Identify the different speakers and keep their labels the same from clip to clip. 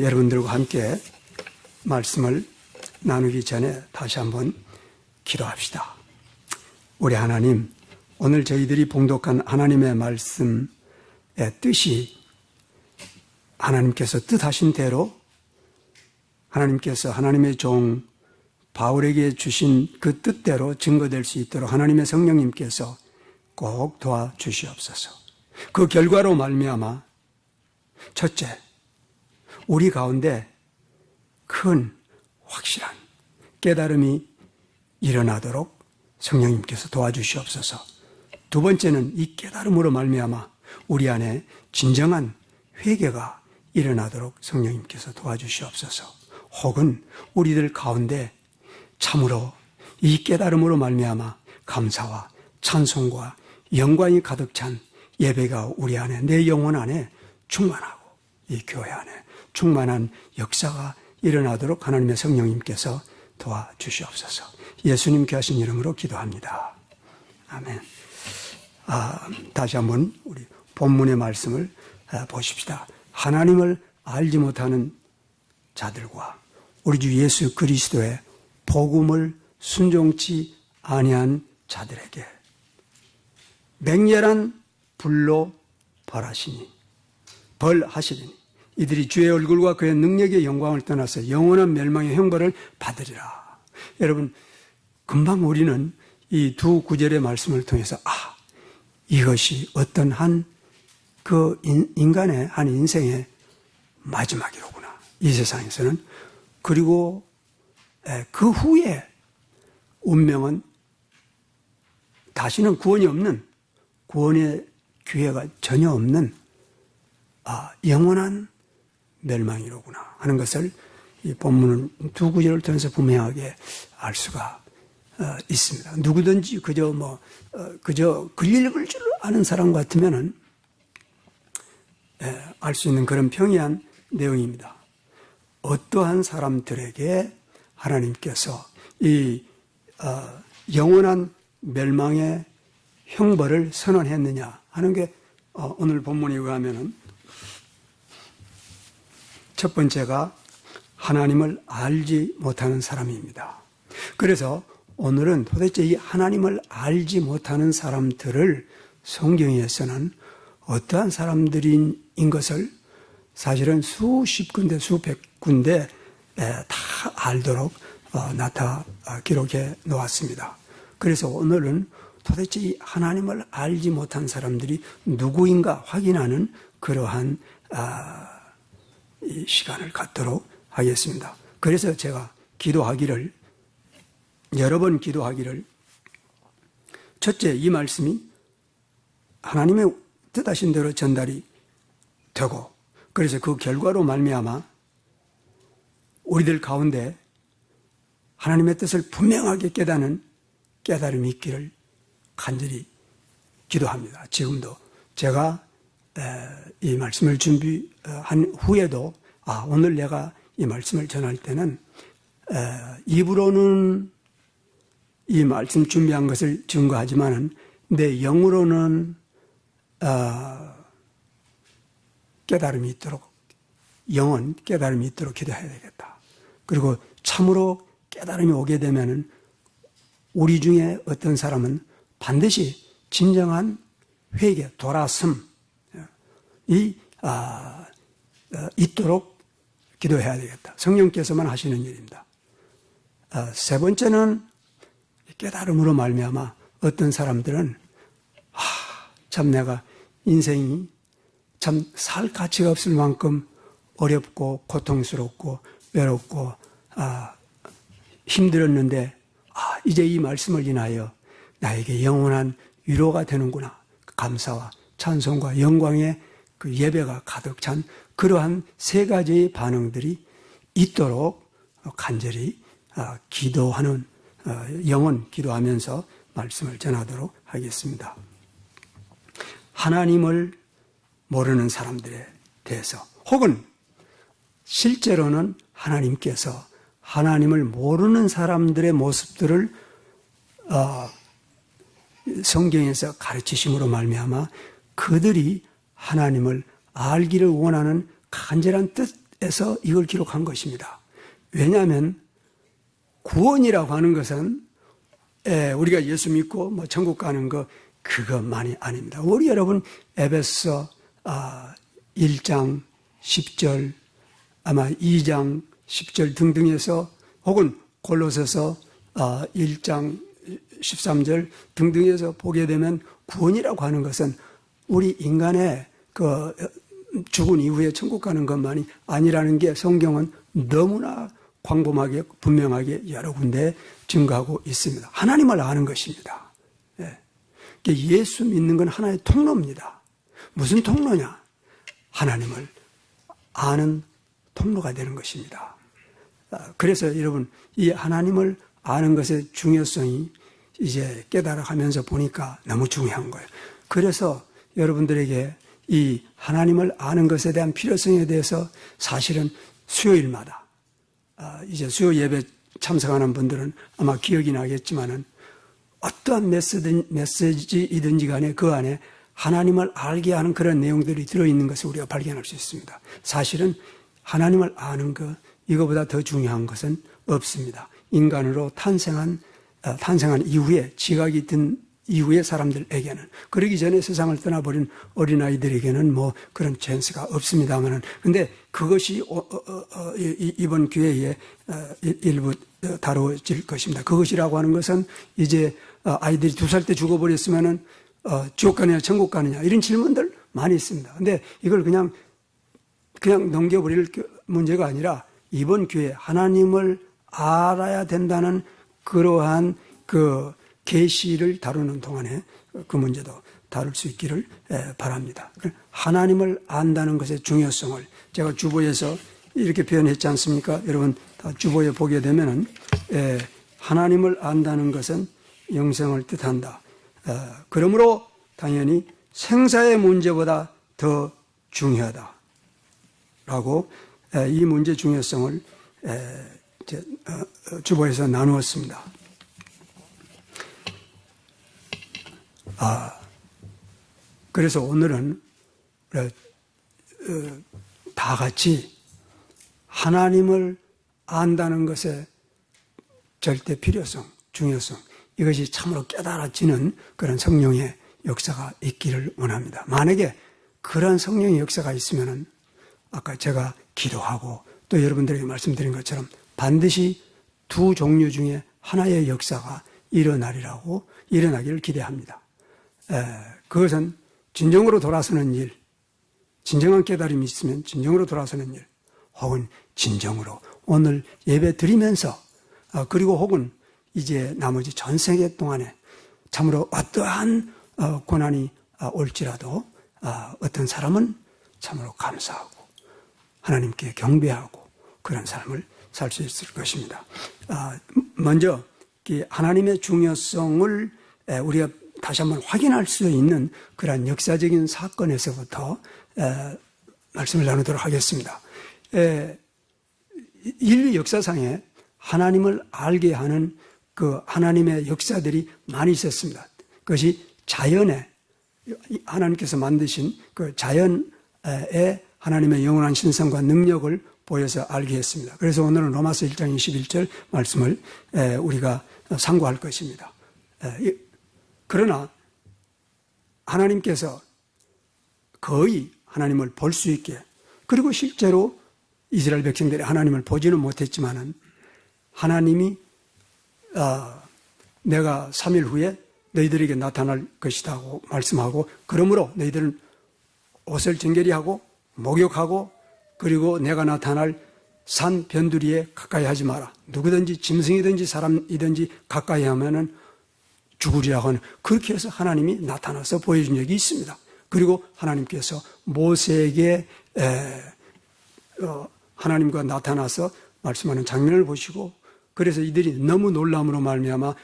Speaker 1: 여러분들과 함께 말씀을 나누기 전에 다시 한번 기도합시다. 우리 하나님, 오늘 저희들이 봉독한 하나님의 말씀의 뜻이 하나님께서 뜻하신 대로 하나님께서 하나님의 종 바울에게 주신 그 뜻대로 증거될 수 있도록 하나님의 성령님께서 꼭 도와주시옵소서. 그 결과로 말미암아 첫째, 우리 가운데 큰 확실한 깨달음이 일어나도록 성령님께서 도와주시옵소서. 두 번째는 이 깨달음으로 말미암아 우리 안에 진정한 회개가 일어나도록 성령님께서 도와주시옵소서. 혹은 우리들 가운데 참으로 이 깨달음으로 말미암아 감사와 찬송과 영광이 가득 찬 예배가 우리 안에, 내 영혼 안에 충만하고 이 교회 안에 충만한 역사가 일어나도록 하나님의 성령님께서 도와주시옵소서. 예수님 귀하신 이름으로 기도합니다. 아멘. 다시 한번 우리 본문의 말씀을 보십시다. 하나님을 알지 못하는 자들과 우리 주 예수 그리스도의 복음을 순종치 아니한 자들에게 맹렬한 불로 벌하시리니 이들이 주의 얼굴과 그의 능력의 영광을 떠나서 영원한 멸망의 형벌을 받으리라. 여러분, 금방 우리는 이 두 구절의 말씀을 통해서 이것이 어떤 그 인간의 한 인생의 마지막이로구나, 이 세상에서는. 그리고 그 후에 운명은 다시는 구원이 없는, 구원의 기회가 전혀 없는 영원한 멸망이로구나 하는 것을 이 본문은 두 구절을 통해서 분명하게 알 수가 있습니다. 누구든지 그저 글 읽을 줄 아는 사람 같으면은 알 수 있는 그런 평이한 내용입니다. 어떠한 사람들에게 하나님께서 이 영원한 멸망의 형벌을 선언했느냐 하는 게 오늘 본문에 의하면은 첫 번째가 하나님을 알지 못하는 사람입니다. 그래서 오늘은 도대체 이 하나님을 알지 못하는 사람들을 성경에서는 어떠한 사람들인 것을 사실은 수십 군데, 수백 군데 다 알도록 기록해 놓았습니다. 그래서 오늘은 도대체 이 하나님을 알지 못한 사람들이 누구인가 확인하는 그러한 이 시간을 갖도록 하겠습니다. 그래서 제가 여러 번 기도하기를, 첫째, 이 말씀이 하나님의 뜻하신 대로 전달이 되고, 그래서 그 결과로 말미암아 우리들 가운데 하나님의 뜻을 분명하게 깨닫는 깨달음이 있기를 간절히 기도합니다. 지금도 제가 이 말씀을 준비한 후에도 오늘 내가 이 말씀을 전할 때는 입으로는 이 말씀 준비한 것을 증거하지만은 내 영으로는 깨달음이 있도록, 영은 깨달음이 있도록 기도해야 되겠다. 그리고 참으로 깨달음이 오게 되면은 우리 중에 어떤 사람은 반드시 진정한 회개, 돌아섬이 있도록 기도해야 되겠다. 성령께서만 하시는 일입니다. 세 번째는 깨달음으로 말미암아 어떤 사람들은 참 내가 인생이 참 살 가치가 없을 만큼 어렵고 고통스럽고 외롭고 힘들었는데 이제 이 말씀을 인하여 나에게 영원한 위로가 되는구나. 감사와 찬송과 영광의 그 예배가 가득 찬 그러한 세 가지의 반응들이 있도록 간절히 기도하는, 영원 기도하면서 말씀을 전하도록 하겠습니다. 하나님을 모르는 사람들에 대해서, 혹은 실제로는 하나님께서 하나님을 모르는 사람들의 모습들을 성경에서 가르치심으로 말미암아 그들이 하나님을 알기를 원하는 간절한 뜻 에서 이걸 기록한 것입니다. 왜냐하면 구원이라고 하는 것은 우리가 예수 믿고 뭐 천국 가는 거 그것만이 아닙니다. 우리 여러분 에베소 1장 10절 아마 2장 10절 등등에서 혹은 골로새서 1장 13절 등등에서 보게 되면 구원이라고 하는 것은 우리 인간의 그 죽은 이후에 천국 가는 것만이 아니라는 게 성경은 너무나 광범하게 분명하게 여러 군데 증거하고 있습니다. 하나님을 아는 것입니다. 예수 믿는 건 하나의 통로입니다. 무슨 통로냐? 하나님을 아는 통로가 되는 것입니다. 그래서 여러분 이 하나님을 아는 것의 중요성이 이제 깨달아가면서 보니까 너무 중요한 거예요. 그래서 여러분들에게 이 하나님을 아는 것에 대한 필요성에 대해서 사실은 수요일마다 이제 수요 예배 참석하는 분들은 아마 기억이 나겠지만은 어떠한 메시지이든지 간에 그 안에 하나님을 알게 하는 그런 내용들이 들어있는 것을 우리가 발견할 수 있습니다. 사실은 하나님을 아는 것, 이거보다 더 중요한 것은 없습니다. 인간으로 탄생한 이후에, 지각이 든 이후의 사람들에게는, 그러기 전에 세상을 떠나버린 어린아이들에게는 뭐 그런 찬스가 없습니다만은, 근데 그것이 이번 기회에 일부 다뤄질 것입니다. 그것이라고 하는 것은 이제 아이들이 2살 때 죽어버렸으면은 지옥 가느냐 천국 가느냐 이런 질문들 많이 있습니다. 근데 이걸 그냥 넘겨버릴 문제가 아니라 이번 기회에 하나님을 알아야 된다는 그러한 그 계시를 다루는 동안에 그 문제도 다룰 수 있기를 바랍니다. 하나님을 안다는 것의 중요성을 제가 주보에서 이렇게 표현했지 않습니까? 여러분 다 주보에 보게 되면은 하나님을 안다는 것은 영생을 뜻한다. 그러므로 당연히 생사의 문제보다 더 중요하다라고 이 문제 중요성을 주보에서 나누었습니다. 그래서 오늘은 다 같이 하나님을 안다는 것의 절대 필요성, 중요성, 이것이 참으로 깨달아지는 그런 성령의 역사가 있기를 원합니다. 만약에 그런 성령의 역사가 있으면은 아까 제가 기도하고 또 여러분들에게 말씀드린 것처럼 반드시 두 종류 중에 하나의 역사가 일어나기를 기대합니다. 그것은 진정으로 돌아서는 일, 진정한 깨달음이 있으면 진정으로 돌아서는 일, 혹은 진정으로 오늘 예배 드리면서 그리고 혹은 이제 나머지 전 세계 동안에 참으로 어떠한 고난이 올지라도 어떤 사람은 참으로 감사하고 하나님께 경배하고 그런 삶을 살 수 있을 것입니다. 먼저 하나님의 중요성을 우리가 다시 한번 확인할 수 있는 그러한 역사적인 사건에서부터 말씀을 나누도록 하겠습니다. 인류 역사상에 하나님을 알게 하는 그 하나님의 역사들이 많이 있었습니다. 그것이 자연에 하나님께서 만드신 그 자연에 하나님의 영원한 신성과 능력을 보여서 알게 했습니다. 그래서 오늘은 로마서 1장 21절 말씀을 우리가 상고할 것입니다. 그러나 하나님께서 거의 하나님을 볼 수 있게, 그리고 실제로 이스라엘 백성들이 하나님을 보지는 못했지만은 하나님이 내가 3일 후에 너희들에게 나타날 것이라고 말씀하고, 그러므로 너희들은 옷을 정결히 하고 목욕하고 그리고 내가 나타날 산 변두리에 가까이 하지 마라. 누구든지 짐승이든지 사람이든지 가까이 하면은 죽으리라고 하는, 그렇게 해서 하나님이 나타나서 보여준 적이 있습니다. 그리고 하나님께서 모세에게 하나님과 나타나서 말씀하는 장면을 보시고, 그래서 이들이 너무 놀람으로 말미암아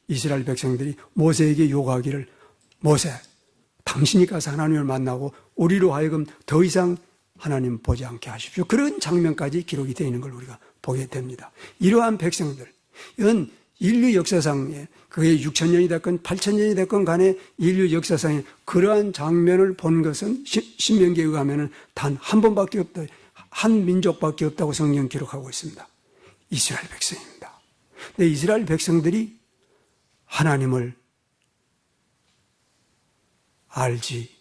Speaker 1: 이스라엘 백성들이 모세에게 요구하기를, 모세, 당신이 가서 하나님을 만나고 우리로 하여금 더 이상 하나님 보지 않게 하십시오. 그런 장면까지 기록이 되어 있는 걸 우리가 보게 됩니다. 이러한 백성들, 이건 인류 역사상에 그게 6,000년이 됐건 8,000년이 됐건 간에 인류 역사상에 그러한 장면을 본 것은 신명기에 의하면 단 한 번밖에 없다. 한 민족밖에 없다고 성경 기록하고 있습니다. 이스라엘 백성입니다. 근데 이스라엘 백성들이 하나님을 알지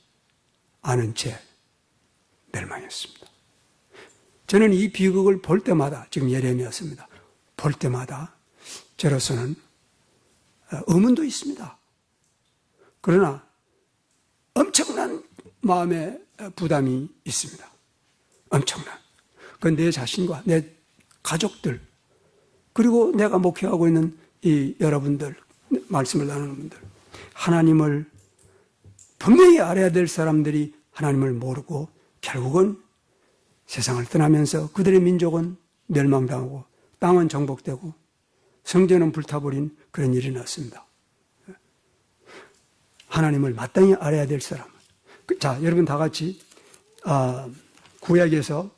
Speaker 1: 않은 채 멸망했습니다. 저는 이 비극을 볼 때마다, 지금 예레미야서입니다. 볼 때마다 저로서는 의문도 있습니다. 그러나 엄청난 마음의 부담이 있습니다. 엄청난. 그 내 자신과 내 가족들, 그리고 내가 목회하고 있는 이 여러분들, 말씀을 나누는 분들, 하나님을 분명히 알아야 될 사람들이 하나님을 모르고 결국은 세상을 떠나면서 그들의 민족은 멸망당하고 땅은 정복되고 성전은 불타버린 그런 일이 났습니다. 하나님을 마땅히 알아야 될 사람. 자, 여러분 다 같이 구약에서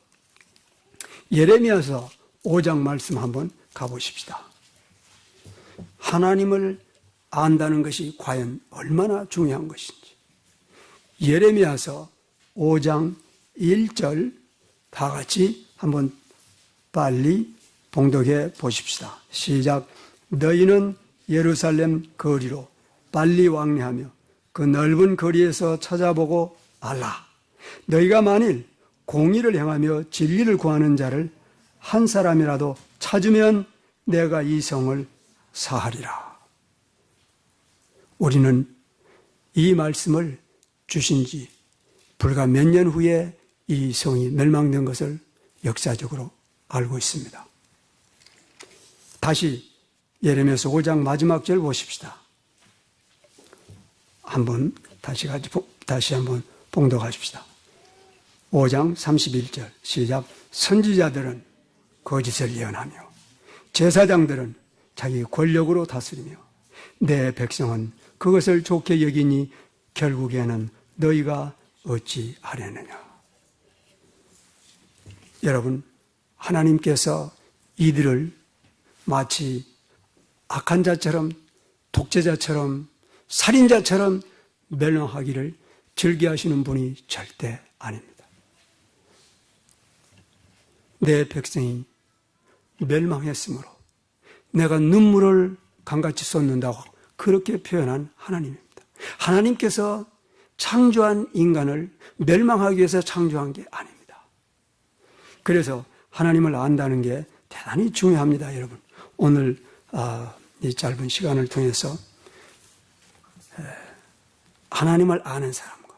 Speaker 1: 예레미야서 5장 말씀 한번 가보십시다. 하나님을 안다는 것이 과연 얼마나 중요한 것인지. 예레미야서 5장 1절 다 같이 한번 빨리 봉독해 보십시다. 시작. 너희는 예루살렘 거리로 빨리 왕래하며 그 넓은 거리에서 찾아보고 알라. 너희가 만일 공의를 행하며 진리를 구하는 자를 한 사람이라도 찾으면 내가 이 성을 사하리라. 우리는 이 말씀을 주신 지 불과 몇 년 후에 이 성이 멸망된 것을 역사적으로 알고 있습니다. 다시 예레미야서 5장 마지막 절 보십시다. 한번 다시 한번 봉독하십시다. 5장 31절 시작. 선지자들은 거짓을 예언하며 제사장들은 자기 권력으로 다스리며 내 백성은 그것을 좋게 여기니 결국에는 너희가 어찌 하려느냐. 여러분, 하나님께서 이들을 마치 악한 자처럼, 독재자처럼, 살인자처럼 멸망하기를 즐겨하시는 분이 절대 아닙니다. 내 백성이 멸망했으므로 내가 눈물을 강같이 쏟는다고 그렇게 표현한 하나님입니다. 하나님께서 창조한 인간을 멸망하기 위해서 창조한 게 아닙니다. 그래서 하나님을 안다는 게 대단히 중요합니다, 여러분. 오늘 이 짧은 시간을 통해서 하나님을 아는 사람과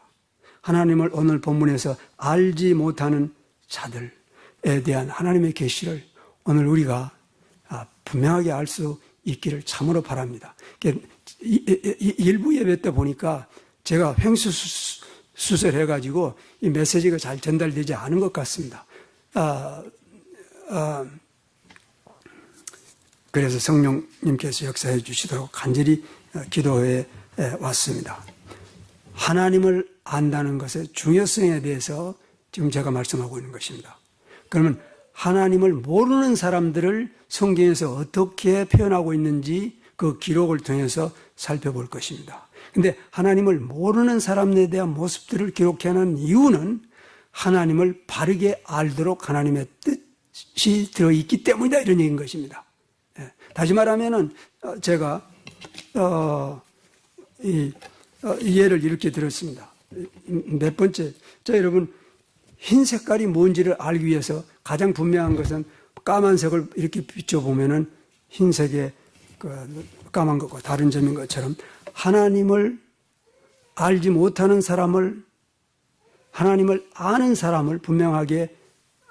Speaker 1: 하나님을 오늘 본문에서 알지 못하는 자들에 대한 하나님의 계시를 오늘 우리가 분명하게 알 수 있기를 참으로 바랍니다. 일부 예배 때 보니까 제가 횡수수설해가지고 이 메시지가 잘 전달되지 않은 것 같습니다. 그래서 성령님께서 역사해 주시도록 간절히 기도해 왔습니다. 하나님을 안다는 것의 중요성에 대해서 지금 제가 말씀하고 있는 것입니다. 그러면 하나님을 모르는 사람들을 성경에서 어떻게 표현하고 있는지 그 기록을 통해서 살펴볼 것입니다. 그런데 하나님을 모르는 사람에 대한 모습들을 기록하는 이유는 하나님을 바르게 알도록 하나님의 뜻이 들어있기 때문이다, 이런 얘기인 것입니다. 다시 말하면은 제가 이 예를 이렇게 들었습니다. 몇 번째, 여러분, 흰 색깔이 뭔지를 알기 위해서 가장 분명한 것은 까만색을 이렇게 비춰보면은 흰색의 그 까만 것과 다른 점인 것처럼 하나님을 알지 못하는 사람을, 하나님을 아는 사람을 분명하게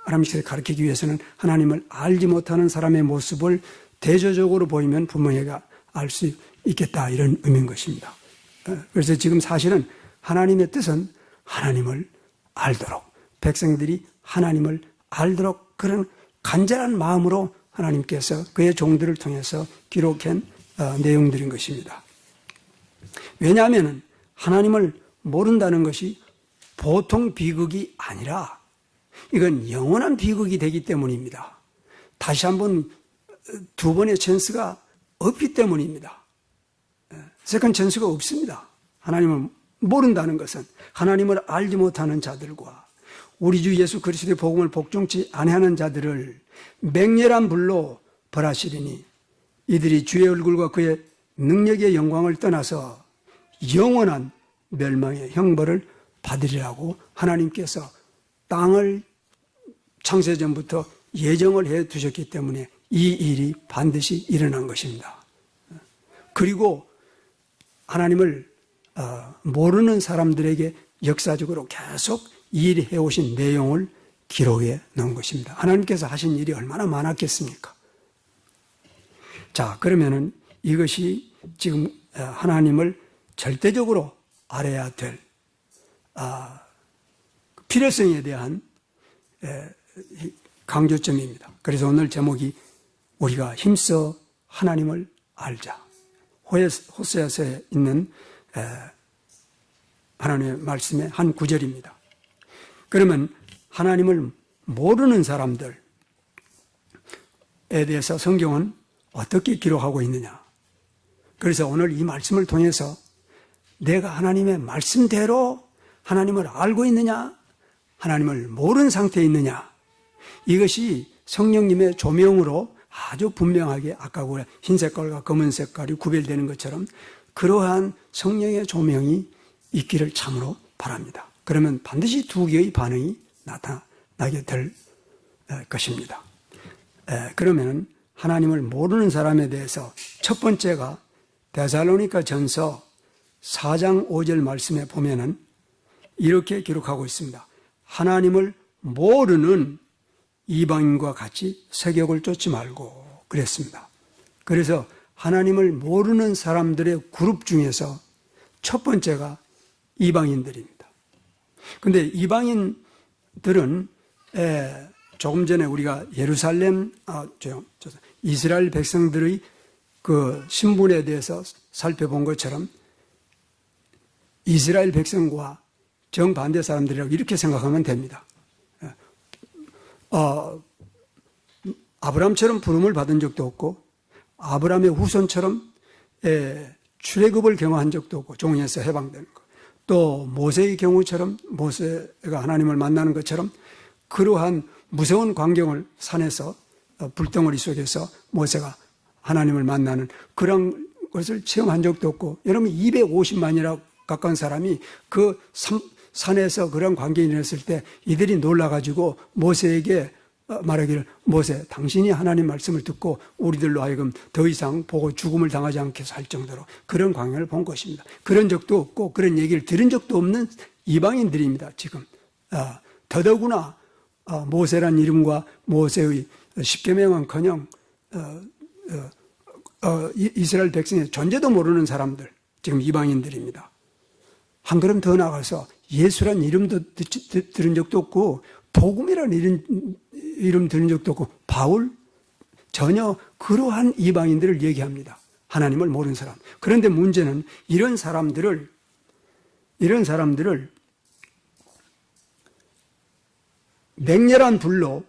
Speaker 1: 하나님께서 가르치기 위해서는 하나님을 알지 못하는 사람의 모습을 대조적으로 보이면 분명히 알 수 있겠다, 이런 의미인 것입니다. 그래서 지금 사실은 하나님의 뜻은 하나님을 알도록, 백성들이 하나님을 알도록 그런 간절한 마음으로 하나님께서 그의 종들을 통해서 기록한 내용들인 것입니다. 왜냐하면 하나님을 모른다는 것이 보통 비극이 아니라 이건 영원한 비극이 되기 때문입니다. 다시 한번 두 번의 찬스가 없기 때문입니다. 세컨 찬스가 없습니다. 하나님을 모른다는 것은 하나님을 알지 못하는 자들과 우리 주 예수 그리스도의 복음을 복종치 아니하는 자들을 맹렬한 불로 벌하시리니 이들이 주의 얼굴과 그의 능력의 영광을 떠나서 영원한 멸망의 형벌을 받으리라고 하나님께서 땅을 창세전부터 예정을 해 두셨기 때문에 이 일이 반드시 일어난 것입니다. 그리고 하나님을 모르는 사람들에게 역사적으로 계속 일해 오신 내용을 기록해 놓은 것입니다. 하나님께서 하신 일이 얼마나 많았겠습니까? 자, 그러면은 이것이 지금 하나님을 절대적으로 알아야 될 필요성에 대한 강조점입니다. 그래서 오늘 제목이 우리가 힘써 하나님을 알자. 호세아서에 있는 하나님의 말씀의 한 구절입니다. 그러면 하나님을 모르는 사람들에 대해서 성경은 어떻게 기록하고 있느냐? 그래서 오늘 이 말씀을 통해서 내가 하나님의 말씀대로 하나님을 알고 있느냐? 하나님을 모르는 상태에 있느냐? 이것이 성령님의 조명으로 아주 분명하게 아까 흰 색깔과 검은 색깔이 구별되는 것처럼 그러한 성령의 조명이 있기를 참으로 바랍니다. 그러면 반드시 두 개의 반응이 나타나게 될 것입니다. 그러면 하나님을 모르는 사람에 대해서 첫 번째가 데살로니가 전서 4장 5절 말씀에 보면은 이렇게 기록하고 있습니다. 하나님을 모르는 이방인과 같이 세격을 쫓지 말고 그랬습니다. 그래서 하나님을 모르는 사람들의 그룹 중에서 첫 번째가 이방인들입니다. 그런데 이방인들은 조금 전에 우리가 예루살렘, 이스라엘 백성들의 그 신분에 대해서 살펴본 것처럼 이스라엘 백성과 정반대 사람들이라고 이렇게 생각하면 됩니다. 아브라함처럼 부름을 받은 적도 없고 아브라함의 후손처럼 출애굽을 경험한 적도 없고 종에서 해방되는 것. 또 모세의 경우처럼 모세가 하나님을 만나는 것처럼 그러한 무서운 광경을 산에서 불덩어리 속에서 모세가 하나님을 만나는 그런 것을 체험한 적도 없고 여러분 250만이라고 가까운 사람이 그 산에서 그런 광경이 일어났을 때 이들이 놀라가지고 모세에게 말하기를 모세 당신이 하나님 말씀을 듣고 우리들로 하여금 더 이상 보고 죽음을 당하지 않게 할 정도로 그런 광경을 본 것입니다. 그런 적도 없고 그런 얘기를 들은 적도 없는 이방인들입니다. 지금 더더구나 모세란 이름과 모세의 십계명은커녕 이스라엘 백성의 존재도 모르는 사람들 지금 이방인들입니다. 한 걸음 더 나가서 예수란 이름도 들은 적도 없고 복음이라는 이름 들은 적도 없고 바울 전혀 그러한 이방인들을 얘기합니다. 하나님을 모르는 사람. 그런데 문제는 이런 사람들을 맹렬한 불로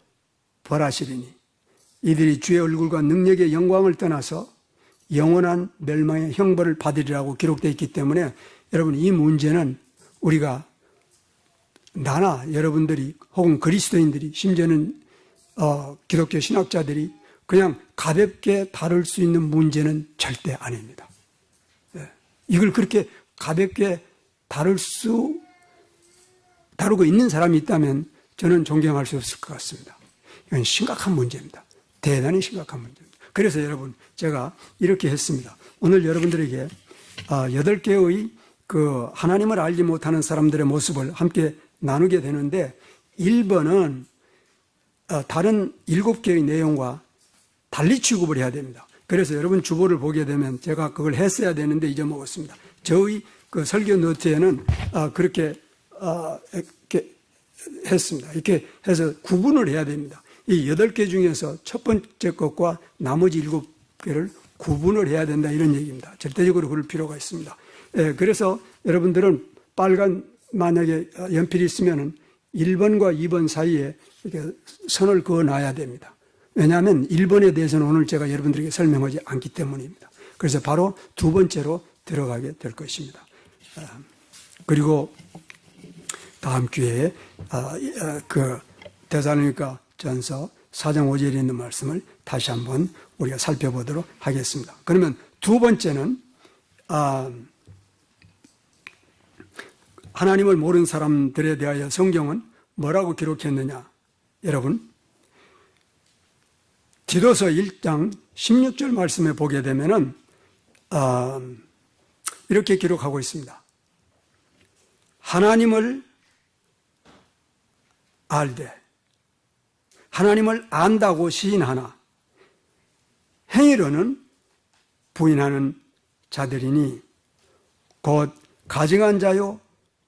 Speaker 1: 벌하시리니 이들이 주의 얼굴과 능력의 영광을 떠나서 영원한 멸망의 형벌을 받으리라고 기록되어 있기 때문에 여러분 이 문제는 우리가 나나 여러분들이 혹은 그리스도인들이 심지어는 기독교 신학자들이 그냥 가볍게 다룰 수 있는 문제는 절대 아닙니다. 이걸 그렇게 가볍게 다루고 있는 사람이 있다면 저는 존경할 수 없을 것 같습니다. 이건 심각한 문제입니다. 대단히 심각한 문제입니다. 그래서 여러분 제가 이렇게 했습니다. 오늘 여러분들에게 8개의 그 하나님을 알지 못하는 사람들의 모습을 함께 나누게 되는데 1번은 다른 7개의 내용과 달리 취급을 해야 됩니다. 그래서 여러분 주보를 보게 되면 제가 그걸 했어야 되는데 잊어먹었습니다. 저의 그 설교 노트에는 그렇게 했습니다. 이렇게 해서 구분을 해야 됩니다. 이 8개 중에서 첫 번째 것과 나머지 7개를 구분을 해야 된다 이런 얘기입니다. 절대적으로 그럴 필요가 있습니다. 그래서 여러분들은 빨간 만약에 연필이 있으면은 1번과 2번 사이에 이렇게 선을 그어놔야 됩니다. 왜냐하면 1번에 대해서는 오늘 제가 여러분들에게 설명하지 않기 때문입니다. 그래서 바로 두 번째로 들어가게 될 것입니다. 그리고 다음 기회에 그 데살로니가 전서 4장 5절에 있는 말씀을 다시 한번 우리가 살펴보도록 하겠습니다. 그러면 두 번째는 하나님을 모르는 사람들에 대하여 성경은 뭐라고 기록했느냐? 여러분, 디도서 1장 16절 말씀에 보게 되면은 이렇게 기록하고 있습니다. 하나님을 알되 하나님을 안다고 시인하나 행위로는 부인하는 자들이니 곧 가증한 자요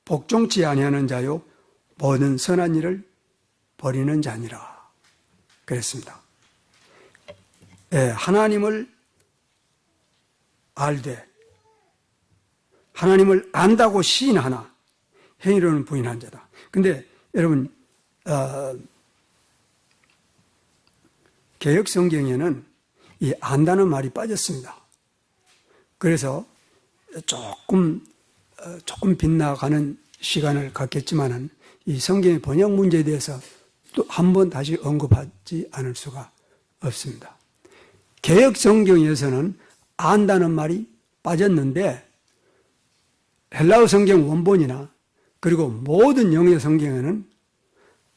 Speaker 1: 복종치 아니하는 자요 모든 선한 일을 버리는 자니라 그랬습니다. 하나님을 알되 하나님을 안다고 시인하나 행위로는 부인한 자다. 근데 여러분 개역 성경에는 이 안다는 말이 빠졌습니다. 그래서 조금 빗나가는 시간을 갖겠지만은 이 성경의 번역 문제에 대해서 또 한 번 다시 언급하지 않을 수가 없습니다. 개역 성경에서는 안다는 말이 빠졌는데 헬라어 성경 원본이나 그리고 모든 영의 성경에는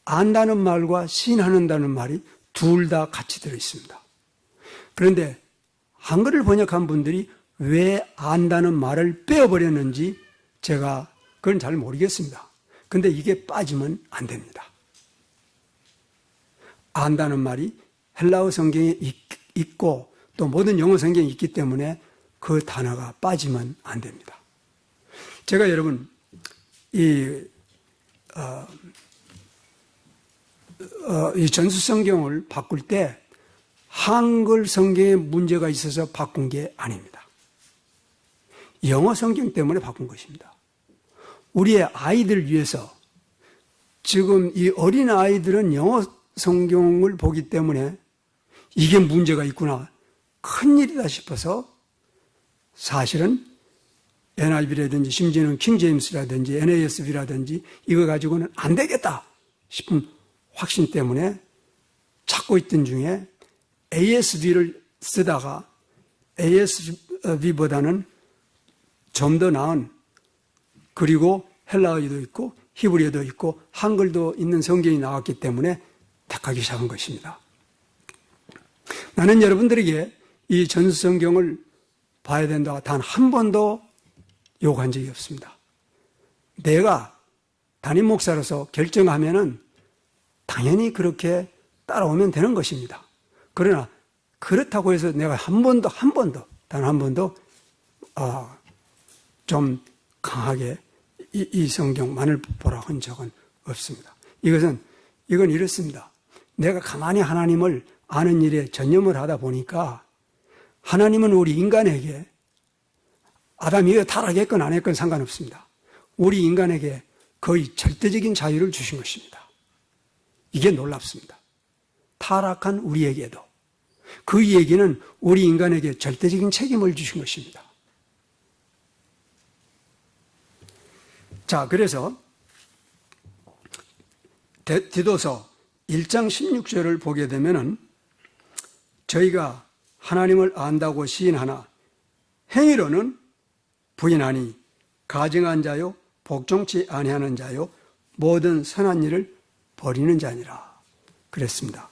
Speaker 1: 안다는 말과 시인하는다는 말이 둘 다 같이 들어있습니다. 그런데 한글을 번역한 분들이 왜 안다는 말을 빼어버렸는지 제가 그건 잘 모르겠습니다. 근데 이게 빠지면 안 됩니다. 안다는 말이 헬라어 성경에 있고 또 모든 영어 성경에 있기 때문에 그 단어가 빠지면 안 됩니다. 제가 여러분 이 전수 성경을 바꿀 때 한글 성경에 문제가 있어서 바꾼 게 아닙니다. 영어 성경 때문에 바꾼 것입니다. 우리의 아이들 위해서 지금 이 어린 아이들은 영어 성경을 보기 때문에 이게 문제가 있구나, 큰일이다 싶어서 사실은 NIV라든지 심지어는 킹제임스라든지 NASB라든지 이거 가지고는 안 되겠다 싶은 확신 때문에 찾고 있던 중에 ASB를 쓰다가 ASB보다는 좀 더 나은, 그리고 헬라어도 있고 히브리어도 있고 한글도 있는 성경이 나왔기 때문에 택하기 시작한 것입니다. 나는 여러분들에게 이 전수성경을 봐야 된다고 단 한 번도 요구한 적이 없습니다. 내가 담임 목사로서 결정하면은 당연히 그렇게 따라오면 되는 것입니다. 그러나 그렇다고 해서 내가 단 한 번도 좀 강하게 이 성경만을 보라고 한 적은 없습니다. 이건 이렇습니다. 내가 가만히 하나님을 아는 일에 전념을 하다 보니까 하나님은 우리 인간에게 아담이 이거 타락했건 안 했건 상관없습니다. 우리 인간에게 거의 절대적인 자유를 주신 것입니다. 이게 놀랍습니다. 타락한 우리에게도 그 얘기는 우리 인간에게 절대적인 책임을 주신 것입니다. 자, 그래서 디도서 1장 16절을 보게 되면은 저희가 하나님을 안다고 시인하나 행위로는 부인하니 가증한 자요 복종치 아니하는 자요 모든 선한 일을 버리는 자니라 그랬습니다.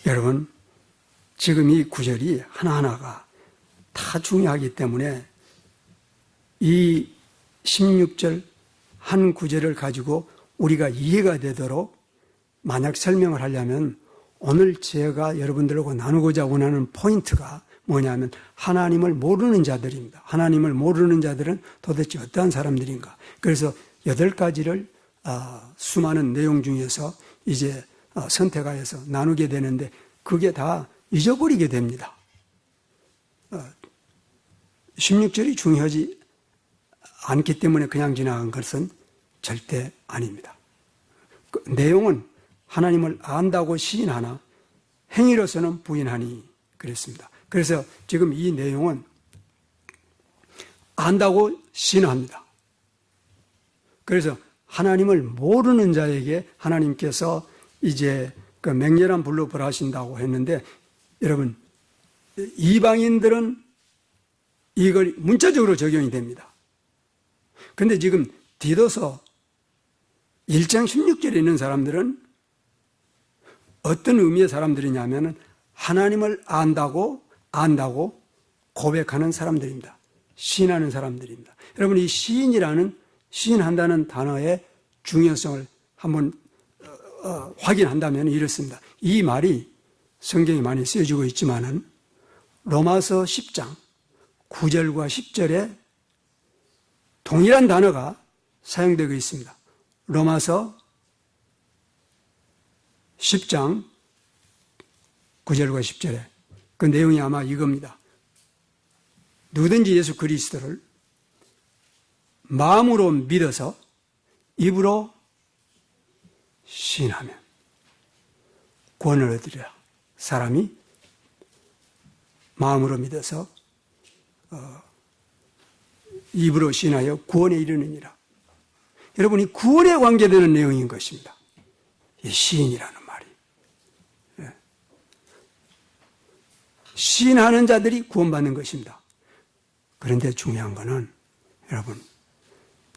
Speaker 1: 여러분, 지금 이 구절이 하나하나가 다 중요하기 때문에 이 16절 한 구절을 가지고 우리가 이해가 되도록 만약 설명을 하려면 오늘 제가 여러분들하고 나누고자 원하는 포인트가 뭐냐면 하나님을 모르는 자들입니다. 하나님을 모르는 자들은 도대체 어떠한 사람들인가. 그래서 8가지를 수많은 내용 중에서 이제 선택하여서 나누게 되는데 그게 다 잊어버리게 됩니다. 16절이 중요하지 않기 때문에 그냥 지나간 것은 절대 아닙니다. 그 내용은 하나님을 안다고 시인하나 행위로서는 부인하니 그랬습니다. 그래서 지금 이 내용은 안다고 시인합니다. 그래서 하나님을 모르는 자에게 하나님께서 이제 그 맹렬한 불로 벌하신다고 했는데, 여러분, 이방인들은 이걸 문자적으로 적용이 됩니다. 근데 지금 디도서 1장 16절에 있는 사람들은 어떤 의미의 사람들이냐면 하나님을 안다고 고백하는 사람들입니다. 시인하는 사람들입니다. 여러분, 이 시인한다는 단어의 중요성을 한번 확인한다면 이렇습니다. 이 말이 성경에 많이 쓰여지고 있지만은 로마서 10장 9절과 10절에 동일한 단어가 사용되고 있습니다. 로마서 10장 9절과 10절에 그 내용이 아마 이겁니다. 누구든지 예수 그리스도를 마음으로 믿어서 입으로 시인하면 구원을 얻으리라. 사람이 마음으로 믿어서 입으로 시인하여 구원에 이르느니라. 여러분, 이 구원에 관계되는 내용인 것입니다. 이 시인이라는 말이. 시인하는 자들이 구원받는 것입니다. 그런데 중요한 거는 여러분,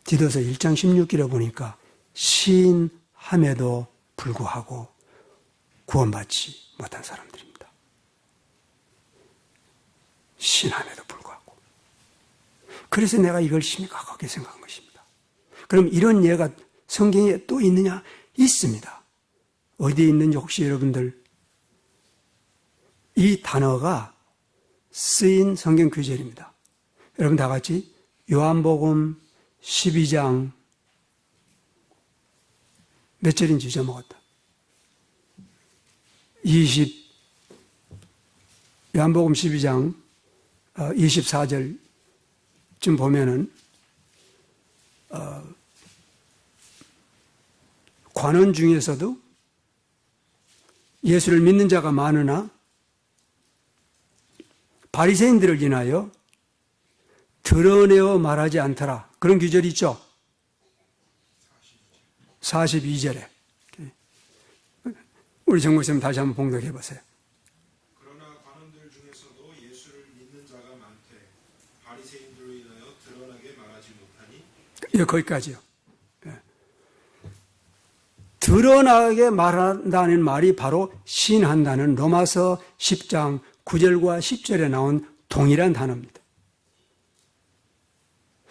Speaker 1: 디도서 1장 16절에 보니까 시인함에도 불구하고 구원받지 못한 사람들입니다. 시인함에도 불구하고. 그래서 내가 이걸 심각하게 생각한 것입니다. 그럼 이런 예가 성경에 또 있느냐? 있습니다. 어디에 있는지 혹시 여러분들 이 단어가 쓰인 성경 구절입니다. 여러분 다 같이 요한복음 12장 몇 절인지 잊어먹었다. 요한복음 12장 24절쯤 보면은 관원 중에서도 예수를 믿는 자가 많으나 바리새인들을 인하여 드러내어 말하지 않더라. 그런 구절이 있죠. 42절에. 우리 정 목사님 다시 한번 봉독해 보세요.
Speaker 2: 그러나 관원들 중에서도 예수를 믿는 자가 많되 바리새인들로 인하여 드러나게 말하지 못하니.
Speaker 1: 예, 거기까지요. 예. 드러나게 말한다는 말이 바로 시인한다는 로마서 10장 9절과 10절에 나온 동일한 단어입니다.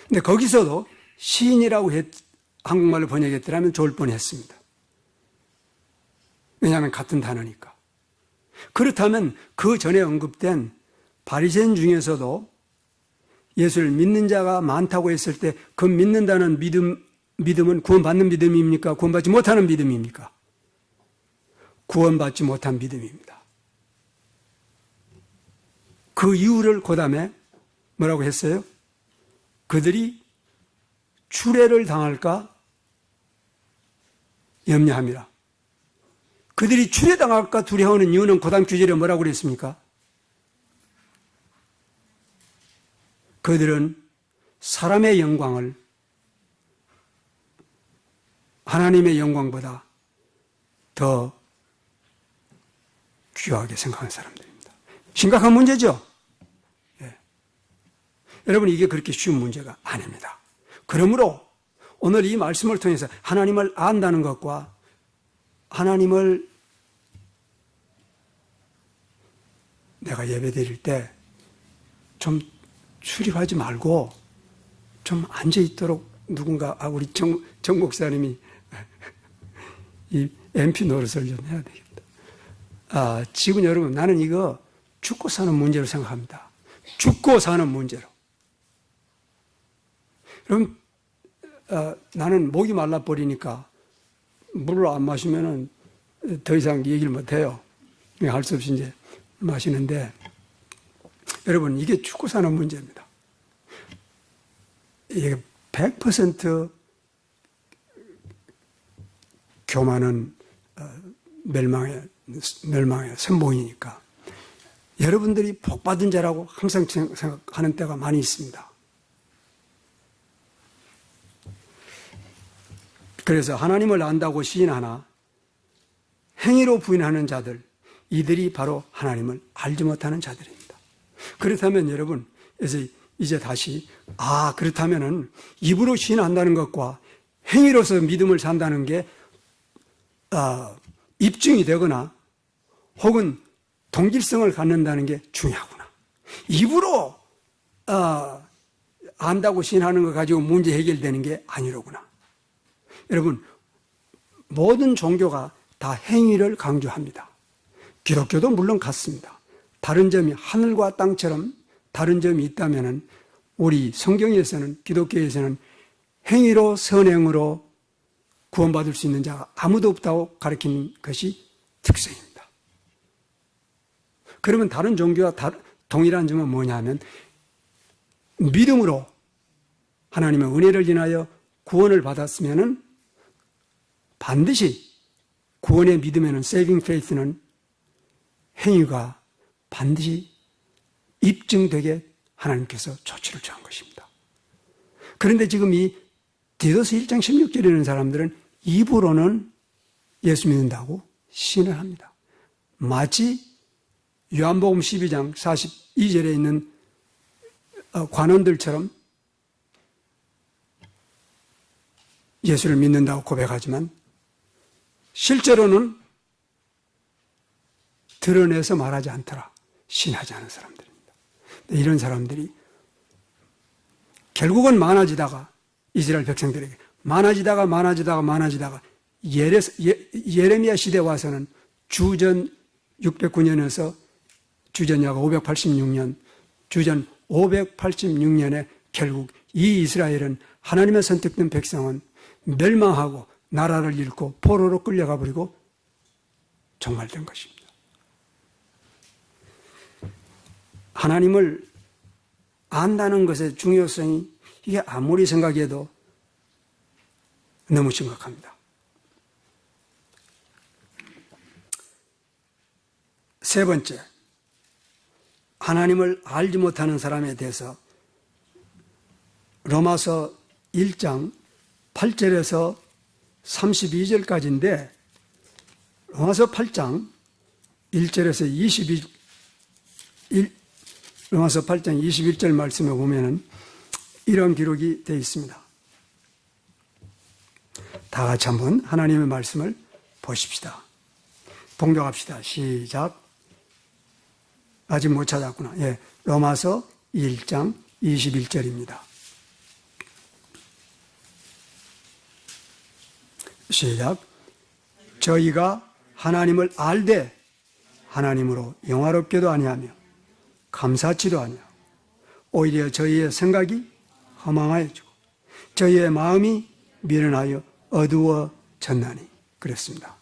Speaker 1: 근데 거기서도 시인이라고 한국말로 번역했더라면 좋을 뻔했습니다. 왜냐하면 같은 단어니까. 그렇다면 그 전에 언급된 바리새인 중에서도 예수를 믿는 자가 많다고 했을 때 그 믿는다는 믿음은 구원받는 믿음입니까? 구원받지 못하는 믿음입니까? 구원받지 못한 믿음입니다. 그 이유를 그다음에 뭐라고 했어요? 그들이 추례를 당할까 염려함이라. 그들이 추례당할까 두려워하는 이유는 그다음 구절에 뭐라고 그랬습니까? 그들은 사람의 영광을 하나님의 영광보다 더 귀하게 생각하는 사람들입니다. 심각한 문제죠? 예. 여러분, 이게 그렇게 쉬운 문제가 아닙니다. 그러므로 오늘 이 말씀을 통해서 하나님을 안다는 것과 하나님을 내가 예배 드릴 때 좀 출입하지 말고 좀 앉아있도록 누군가, 우리 정 목사님이 이 MP 노릇을 좀 해야 되겠다. 지금 여러분, 나는 이거 죽고 사는 문제로 생각합니다. 죽고 사는 문제로. 그럼 나는 목이 말라버리니까 물을 안 마시면은 더 이상 얘기를 못해요. 할 수 없이 이제 마시는데, 여러분, 이게 죽고 사는 문제입니다. 이게 100% 교만은 멸망의 선봉이니까 여러분들이 복받은 자라고 항상 생각하는 때가 많이 있습니다. 그래서 하나님을 안다고 시인하나 행위로 부인하는 자들, 이들이 바로 하나님을 알지 못하는 자들입니다. 그렇다면 여러분, 그래서 이제 다시 그렇다면은 입으로 시인한다는 것과 행위로서 믿음을 산다는 게 입증이 되거나 혹은 동질성을 갖는다는 게 중요하구나. 입으로 안다고 시인하는 거 가지고 문제 해결되는 게 아니로구나. 여러분, 모든 종교가 다 행위를 강조합니다. 기독교도 물론 같습니다. 다른 점이 하늘과 땅처럼 다른 점이 있다면은 우리 성경에서는, 기독교에서는 행위로 선행으로 구원받을 수 있는 자가 아무도 없다고 가르치는 것이 특성입니다. 그러면 다른 종교와 동일한 점은 뭐냐면 믿음으로 하나님의 은혜를 인하여 구원을 받았으면은 반드시 구원의 믿음에는 saving faith는 행위가 반드시 입증되게 하나님께서 조치를 취한 것입니다. 그런데 지금 이 디도스 1장 16절에 있는 사람들은 입으로는 예수 믿는다고 시인을 합니다. 마치 요한복음 12장 42절에 있는 관원들처럼 예수를 믿는다고 고백하지만 실제로는 드러내서 말하지 않더라. 신하지 않은 사람들입니다. 이런 사람들이 결국은 많아지다가 이스라엘 백성들에게 많아지다가 예레미야 시대 와서는 주전 609년에서 주전야가 586년, 주전 586년에 결국 이 이스라엘은 하나님의 선택된 백성은 멸망하고 나라를 잃고 포로로 끌려가 버리고 종말된 것입니다. 하나님을 안다는 것의 중요성이 이게 아무리 생각해도 너무 심각합니다. 세 번째, 하나님을 알지 못하는 사람에 대해서 로마서 1장 8절에서 32절까지인데 로마서 8장 1절에서 로마서 8장 21절 말씀에 보면은 이런 기록이 되어 있습니다. 다 같이 한번 하나님의 말씀을 보십시다. 봉독합시다. 시작. 아직 못 찾았구나. 예, 로마서 1장 21절입니다. 시작. 저희가 하나님을 알되 하나님으로 영화롭게도 아니하며 감사치도 아니하고 오히려 저희의 생각이 허망하여지고 저희의 마음이 미련하여 어두워졌나니 그랬습니다.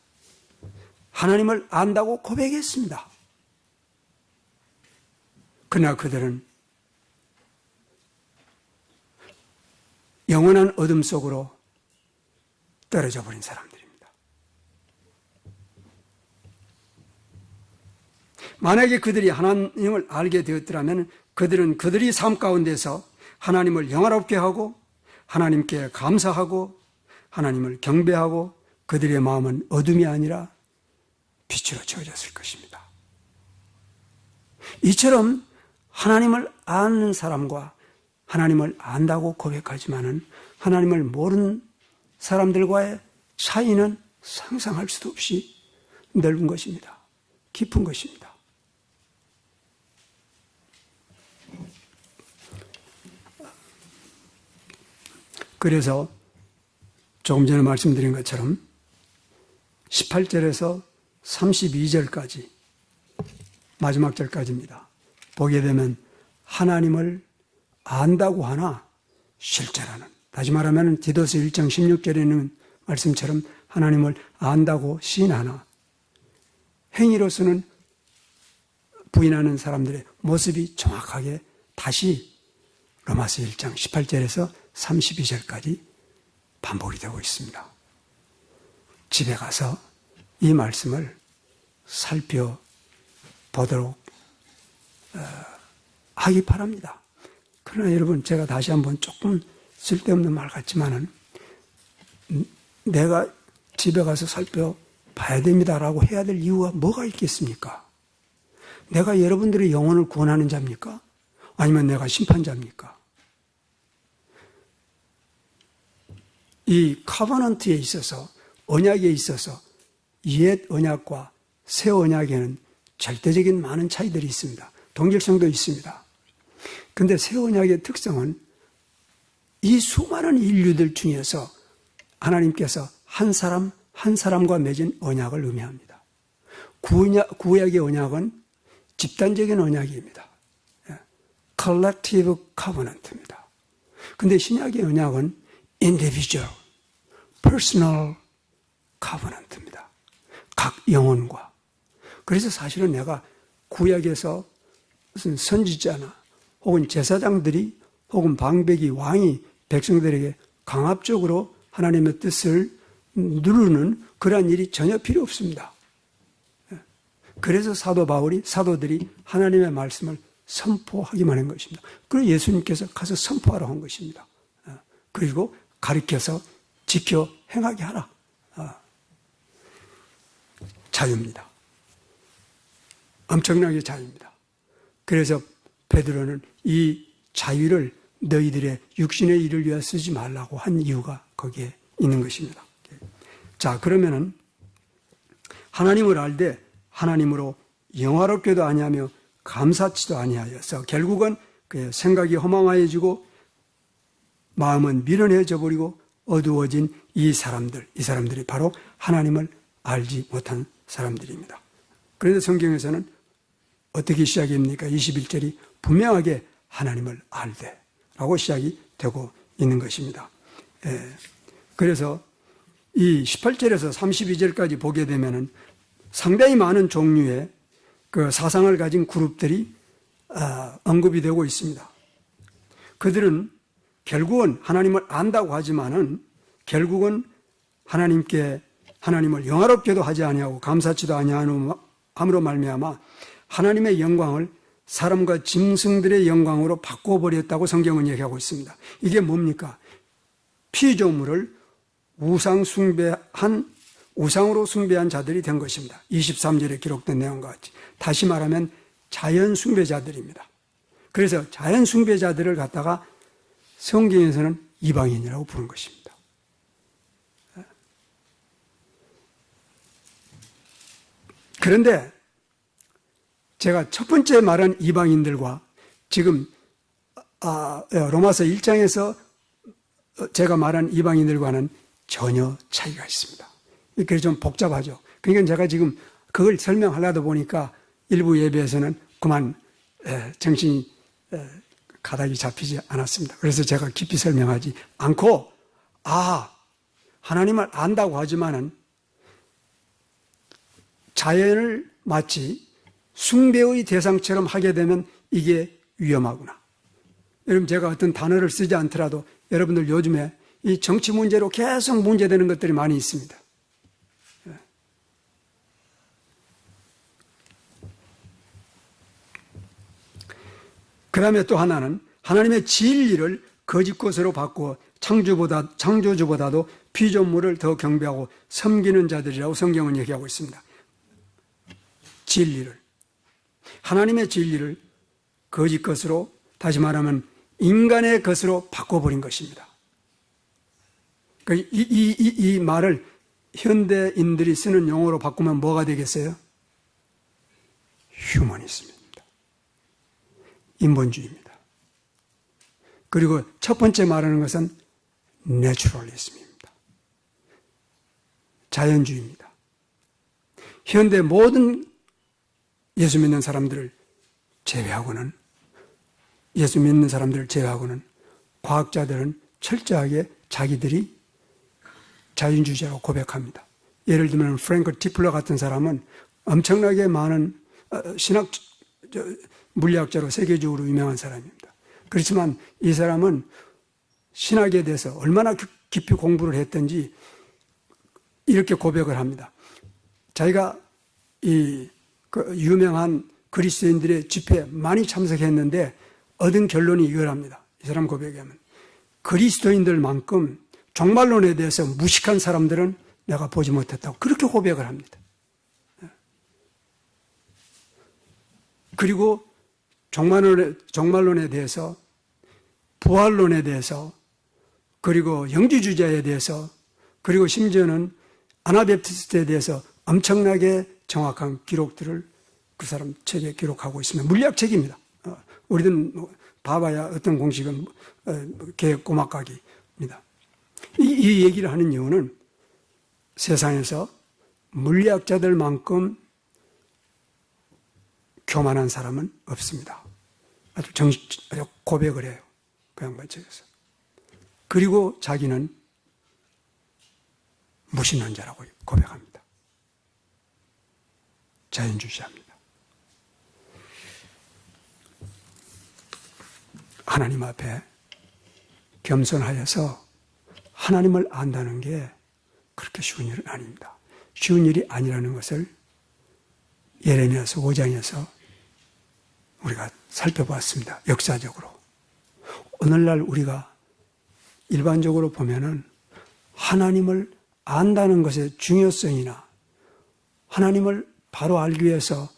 Speaker 1: 하나님을 안다고 고백했습니다. 그러나 그들은 영원한 어둠 속으로 떨어져 버린 사람들입니다. 만약에 그들이 하나님을 알게 되었더라면 그들은 그들이 삶 가운데서 하나님을 영화롭게 하고 하나님께 감사하고 하나님을 경배하고 그들의 마음은 어둠이 아니라 빛으로 채워졌을 것입니다. 이처럼 하나님을 아는 사람과 하나님을 안다고 고백하지만은 하나님을 모르는 사람들과의 차이는 상상할 수도 없이 넓은 것입니다. 깊은 것입니다. 그래서 조금 전에 말씀드린 것처럼 18절에서 32절까지 마지막 절까지입니다. 보게 되면 하나님을 안다고 하나 실제로는 다시 말하면 디도스 1장 16절에 있는 말씀처럼 하나님을 안다고 시인하나 행위로서는 부인하는 사람들의 모습이 정확하게 다시 로마서 1장 18절에서 32절까지 반복이 되고 있습니다. 집에 가서 이 말씀을 살펴보도록 하기 바랍니다. 그러나 여러분, 제가 다시 한번 조금 쓸데없는 말 같지만은 내가 집에 가서 살펴봐야 됩니다라고 해야 될 이유가 뭐가 있겠습니까? 내가 여러분들의 영혼을 구원하는 자입니까? 아니면 내가 심판자입니까? 이 커버넌트에 있어서, 언약에 있어서 옛 언약과 새 언약에는 절대적인 많은 차이들이 있습니다. 동질성도 있습니다. 그런데 새 언약의 특성은 이 수많은 인류들 중에서 하나님께서 한 사람 한 사람과 맺은 언약을 의미합니다. 구약의 언약은 집단적인 언약입니다. Collective Covenant입니다. 그런데 신약의 언약은 Individual, Personal Covenant입니다. 각 영혼과. 그래서 사실은 내가 구약에서 무슨 선지자나 혹은 제사장들이 혹은 방백이 왕이 백성들에게 강압적으로 하나님의 뜻을 누르는 그러한 일이 전혀 필요 없습니다. 그래서 사도 바울이 사도들이 하나님의 말씀을 선포하기만 한 것입니다. 그리고 예수님께서 가서 선포하라고 한 것입니다. 그리고 가르쳐서 지켜 행하게 하라. 자유입니다. 엄청나게 자유입니다. 그래서 베드로는 이 자유를 너희들의 육신의 일을 위해 쓰지 말라고 한 이유가 거기에 있는 것입니다. 자, 그러면은 하나님을 알되 하나님으로 영화롭게도 아니하며 감사치도 아니하여서 결국은 그의 생각이 허망하여지고 마음은 미련해져 버리고 어두워진 이 사람들이 바로 하나님을 알지 못한 사람들입니다. 그런데 성경에서는 어떻게 시작입니까? 21절이 분명하게 하나님을 알되 라고 시작이 되고 있는 것입니다. 그래서 이 18절에서 32절까지 보게 되면은 상당히 많은 종류의 그 사상을 가진 그룹들이 언급이 되고 있습니다. 그들은 결국은 하나님을 안다고 하지만은 결국은 하나님을 영화롭게도 하지 아니하고 감사치도 아니함으로 말미암아 하나님의 영광을 사람과 짐승들의 영광으로 바꿔버렸다고 성경은 얘기하고 있습니다. 이게 뭡니까? 피조물을 우상으로 숭배한 자들이 된 것입니다. 23절에 기록된 내용과 같이. 다시 말하면 자연 숭배자들입니다. 그래서 자연 숭배자들을 갖다가 성경에서는 이방인이라고 부른 것입니다. 그런데 제가 첫 번째 말한 이방인들과 지금 로마서 1장에서 제가 말한 이방인들과는 전혀 차이가 있습니다. 그래서 좀 복잡하죠. 그러니까 제가 지금 그걸 설명하려다 보니까 일부 예배에서는 그만 정신이 가닥이 잡히지 않았습니다. 그래서 제가 깊이 설명하지 않고 하나님을 안다고 하지만은 자연을 마치 숭배의 대상처럼 하게 되면 이게 위험하구나. 여러분, 제가 어떤 단어를 쓰지 않더라도 여러분들 요즘에 이 정치 문제로 계속 문제되는 것들이 많이 있습니다. 그 다음에 또 하나는 하나님의 진리를 거짓 것으로 바꾸어 창조주보다도 피조물을 더 경배하고 섬기는 자들이라고 성경은 얘기하고 있습니다. 진리를. 하나님의 진리를 거짓 것으로, 다시 말하면 인간의 것으로 바꿔버린 것입니다. 이 말을 현대인들이 쓰는 용어로 바꾸면 뭐가 되겠어요? 휴머니즘입니다. 인본주의입니다. 그리고 첫 번째 말하는 것은 내추럴리즘입니다. 자연주의입니다. 현대 모든 예수 믿는 사람들을 제외하고는 과학자들은 철저하게 자기들이 자연주의자라고 고백합니다. 예를 들면 프랭크 티플러 같은 사람은 엄청나게 많은 물리학자로 세계적으로 유명한 사람입니다. 그렇지만 이 사람은 신학에 대해서 얼마나 깊이 공부를 했던지 이렇게 고백을 합니다. 자기가 그 유명한 그리스도인들의 집회에 많이 참석했는데 얻은 결론이 이거랍니다. 이 사람 고백에 하면 그리스도인들만큼 종말론에 대해서 무식한 사람들은 내가 보지 못했다고 그렇게 고백을 합니다. 그리고 종말론에 대해서, 부활론에 대해서, 그리고 영지주자에 대해서, 그리고 심지어는 아나베프티스트에 대해서 엄청나게 정확한 기록들을 그 사람 책에 기록하고 있습니다. 물리학책입니다. 우리는 봐봐야 어떤 공식은 계획 꼬막가기입니다. 이 얘기를 하는 이유는 세상에서 물리학자들만큼 교만한 사람은 없습니다. 아주 고백을 해요. 그 양반 책에서. 그리고 자기는 무신론자라고 고백합니다. 자연주의자입니다. 하나님 앞에 겸손하여서 하나님을 안다는 게 그렇게 쉬운 일은 아닙니다. 쉬운 일이 아니라는 것을 예레미야서 5장에서 우리가 살펴보았습니다. 역사적으로. 오늘날 우리가 일반적으로 보면은 하나님을 안다는 것의 중요성이나 하나님을 바로 알기 위해서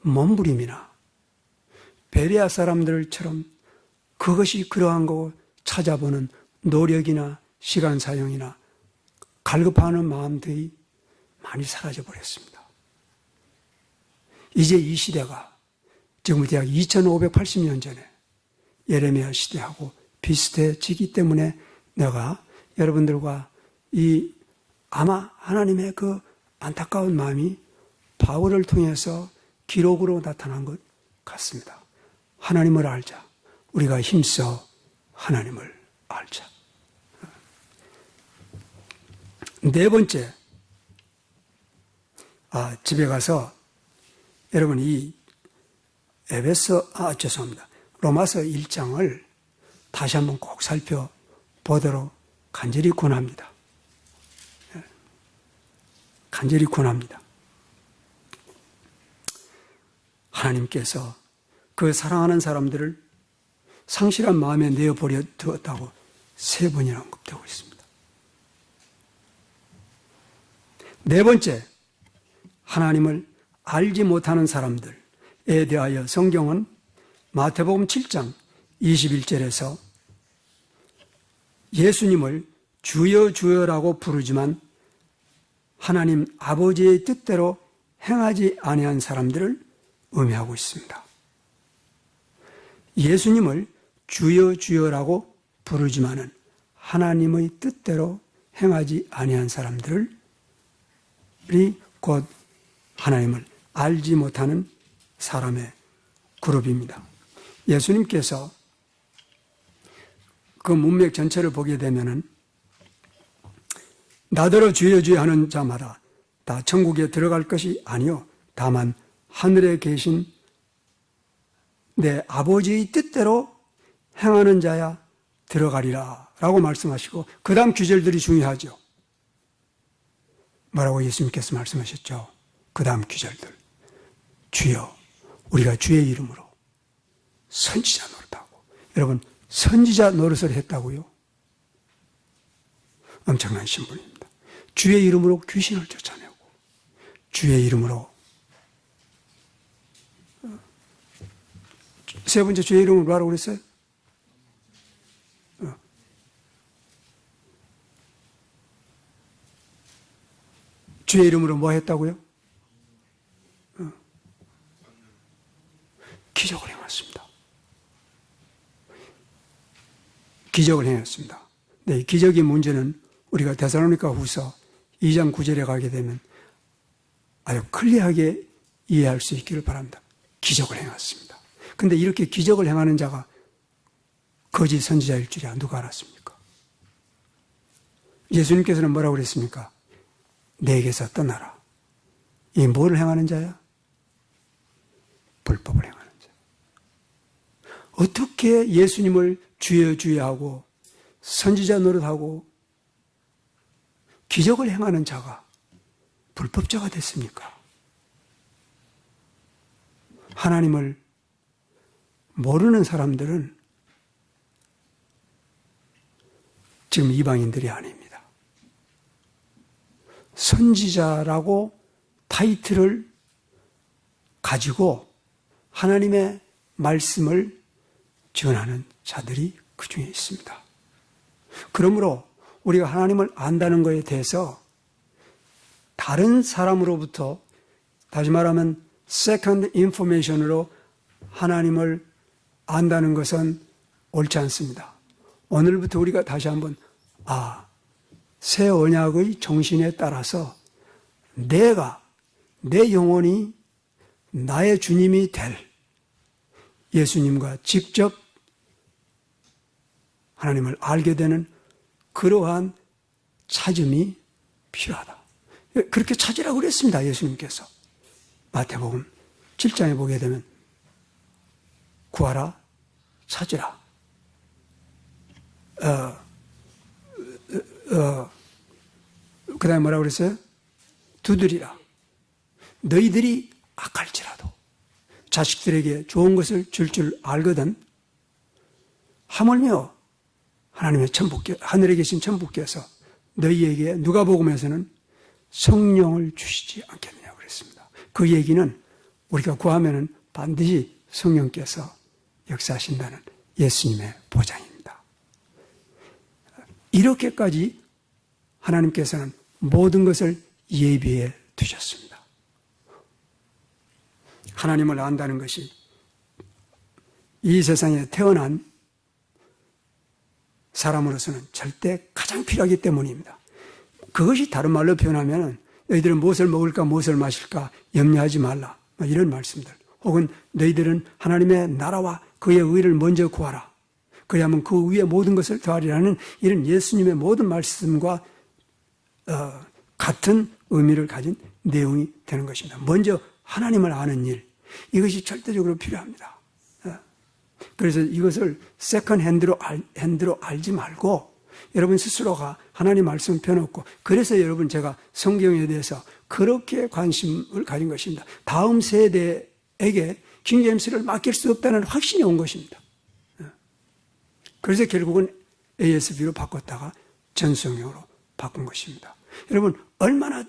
Speaker 1: 몸부림이나 베레아 사람들처럼 그것이 그러한 거고 찾아보는 노력이나 시간 사용이나 갈급하는 마음들이 많이 사라져 버렸습니다. 이제 이 시대가 지금부터 약 2580년 전에 예레미야 시대하고 비슷해지기 때문에 내가 여러분들과 아마 하나님의 그 안타까운 마음이 바울을 통해서 기록으로 나타난 것 같습니다. 하나님을 알자. 우리가 힘써 하나님을 알자. 네 번째, 집에 가서 여러분 로마서 1장을 다시 한번 꼭 살펴보도록 간절히 권합니다. 간절히 권합니다. 하나님께서 그 사랑하는 사람들을 상실한 마음에 내어버려 두었다고 3번이나 언급되고 있습니다. 네 번째, 하나님을 알지 못하는 사람들에 대하여 성경은 마태복음 7장 21절에서 예수님을 주여 주여라고 부르지만 하나님 아버지의 뜻대로 행하지 아니한 사람들을 의미하고 있습니다. 예수님을 주여 주여라고 부르지만은 하나님의 뜻대로 행하지 아니한 사람들이 곧 하나님을 알지 못하는 사람의 그룹입니다. 예수님께서 그 문맥 전체를 보게 되면은 나더러 주여 주여 하는 자마다 다 천국에 들어갈 것이 아니요 다만 하늘에 계신 내 아버지의 뜻대로 행하는 자야 들어가리라 라고 말씀하시고 그 다음 규절들이 중요하죠. 뭐라고 예수님께서 말씀하셨죠? 그 다음 규절들. 주여, 우리가 주의 이름으로 선지자 노릇하고. 여러분, 선지자 노릇을 했다고요? 엄청난 신분입니다. 주의 이름으로 귀신을 쫓아내고 주의 이름으로 세 번째 주의 이름으로 뭐라고 그랬어요? 주의 이름으로 뭐 했다고요? 기적을 행했습니다. 기적을 행했습니다. 네, 이 기적의 문제는 우리가 데살로니가 후서 2장 9절에 가게 되면 아주 클리어하게 이해할 수 있기를 바랍니다. 기적을 행했습니다. 근데 이렇게 기적을 행하는 자가 거짓 선지자일 줄이야 누가 알았습니까? 예수님께서는 뭐라고 그랬습니까? 내게서 떠나라. 이 뭐를 행하는 자야? 불법을 행하는 자. 어떻게 예수님을 주여 주여 하고 선지자 노릇하고 기적을 행하는 자가 불법자가 됐습니까? 하나님을 모르는 사람들은 지금 이방인들이 아닙니다. 선지자라고 타이틀을 가지고 하나님의 말씀을 전하는 자들이 그 중에 있습니다. 그러므로 우리가 하나님을 안다는 것에 대해서 다른 사람으로부터, 다시 말하면 second information으로 하나님을 안다는 것은 옳지 않습니다. 오늘부터 우리가 다시 한번 새 언약의 정신에 따라서 내 영혼이 나의 주님이 될 예수님과 직접 하나님을 알게 되는 그러한 찾음이 필요하다. 그렇게 찾으라고 그랬습니다. 예수님께서. 마태복음 7장에 보게 되면 구하라, 찾으라. 그 다음에 뭐라고 그랬어요? 두드리라. 너희들이 악할지라도 자식들에게 좋은 것을 줄 알거든 하물며 하나님의 천부께, 하늘에 계신 천부께서 너희에게 누가복음에서는 성령을 주시지 않겠느냐고 그랬습니다. 그 얘기는 우리가 구하면은 반드시 성령께서 역사하신다는 예수님의 보장입니다. 이렇게까지 하나님께서는 모든 것을 예비해 두셨습니다. 하나님을 안다는 것이 이 세상에 태어난 사람으로서는 절대 가장 필요하기 때문입니다. 그것이 다른 말로 표현하면 너희들은 무엇을 먹을까 무엇을 마실까 염려하지 말라, 이런 말씀들, 혹은 너희들은 하나님의 나라와 그의 의를 먼저 구하라, 그리하면 그 위에 모든 것을 더하리라는 이런 예수님의 모든 말씀과 같은 의미를 가진 내용이 되는 것입니다. 먼저 하나님을 아는 일, 이것이 절대적으로 필요합니다. 그래서 이것을 세컨 핸드로 알지 말고 여러분 스스로가 하나님 말씀을 펴놓고, 그래서 여러분 제가 성경에 대해서 그렇게 관심을 가진 것입니다. 다음 세대에게 킹제임스를 맡길 수 없다는 확신이 온 것입니다. 그래서 결국은 ASB로 바꿨다가 전성경으로 바꾼 것입니다. 여러분 얼마나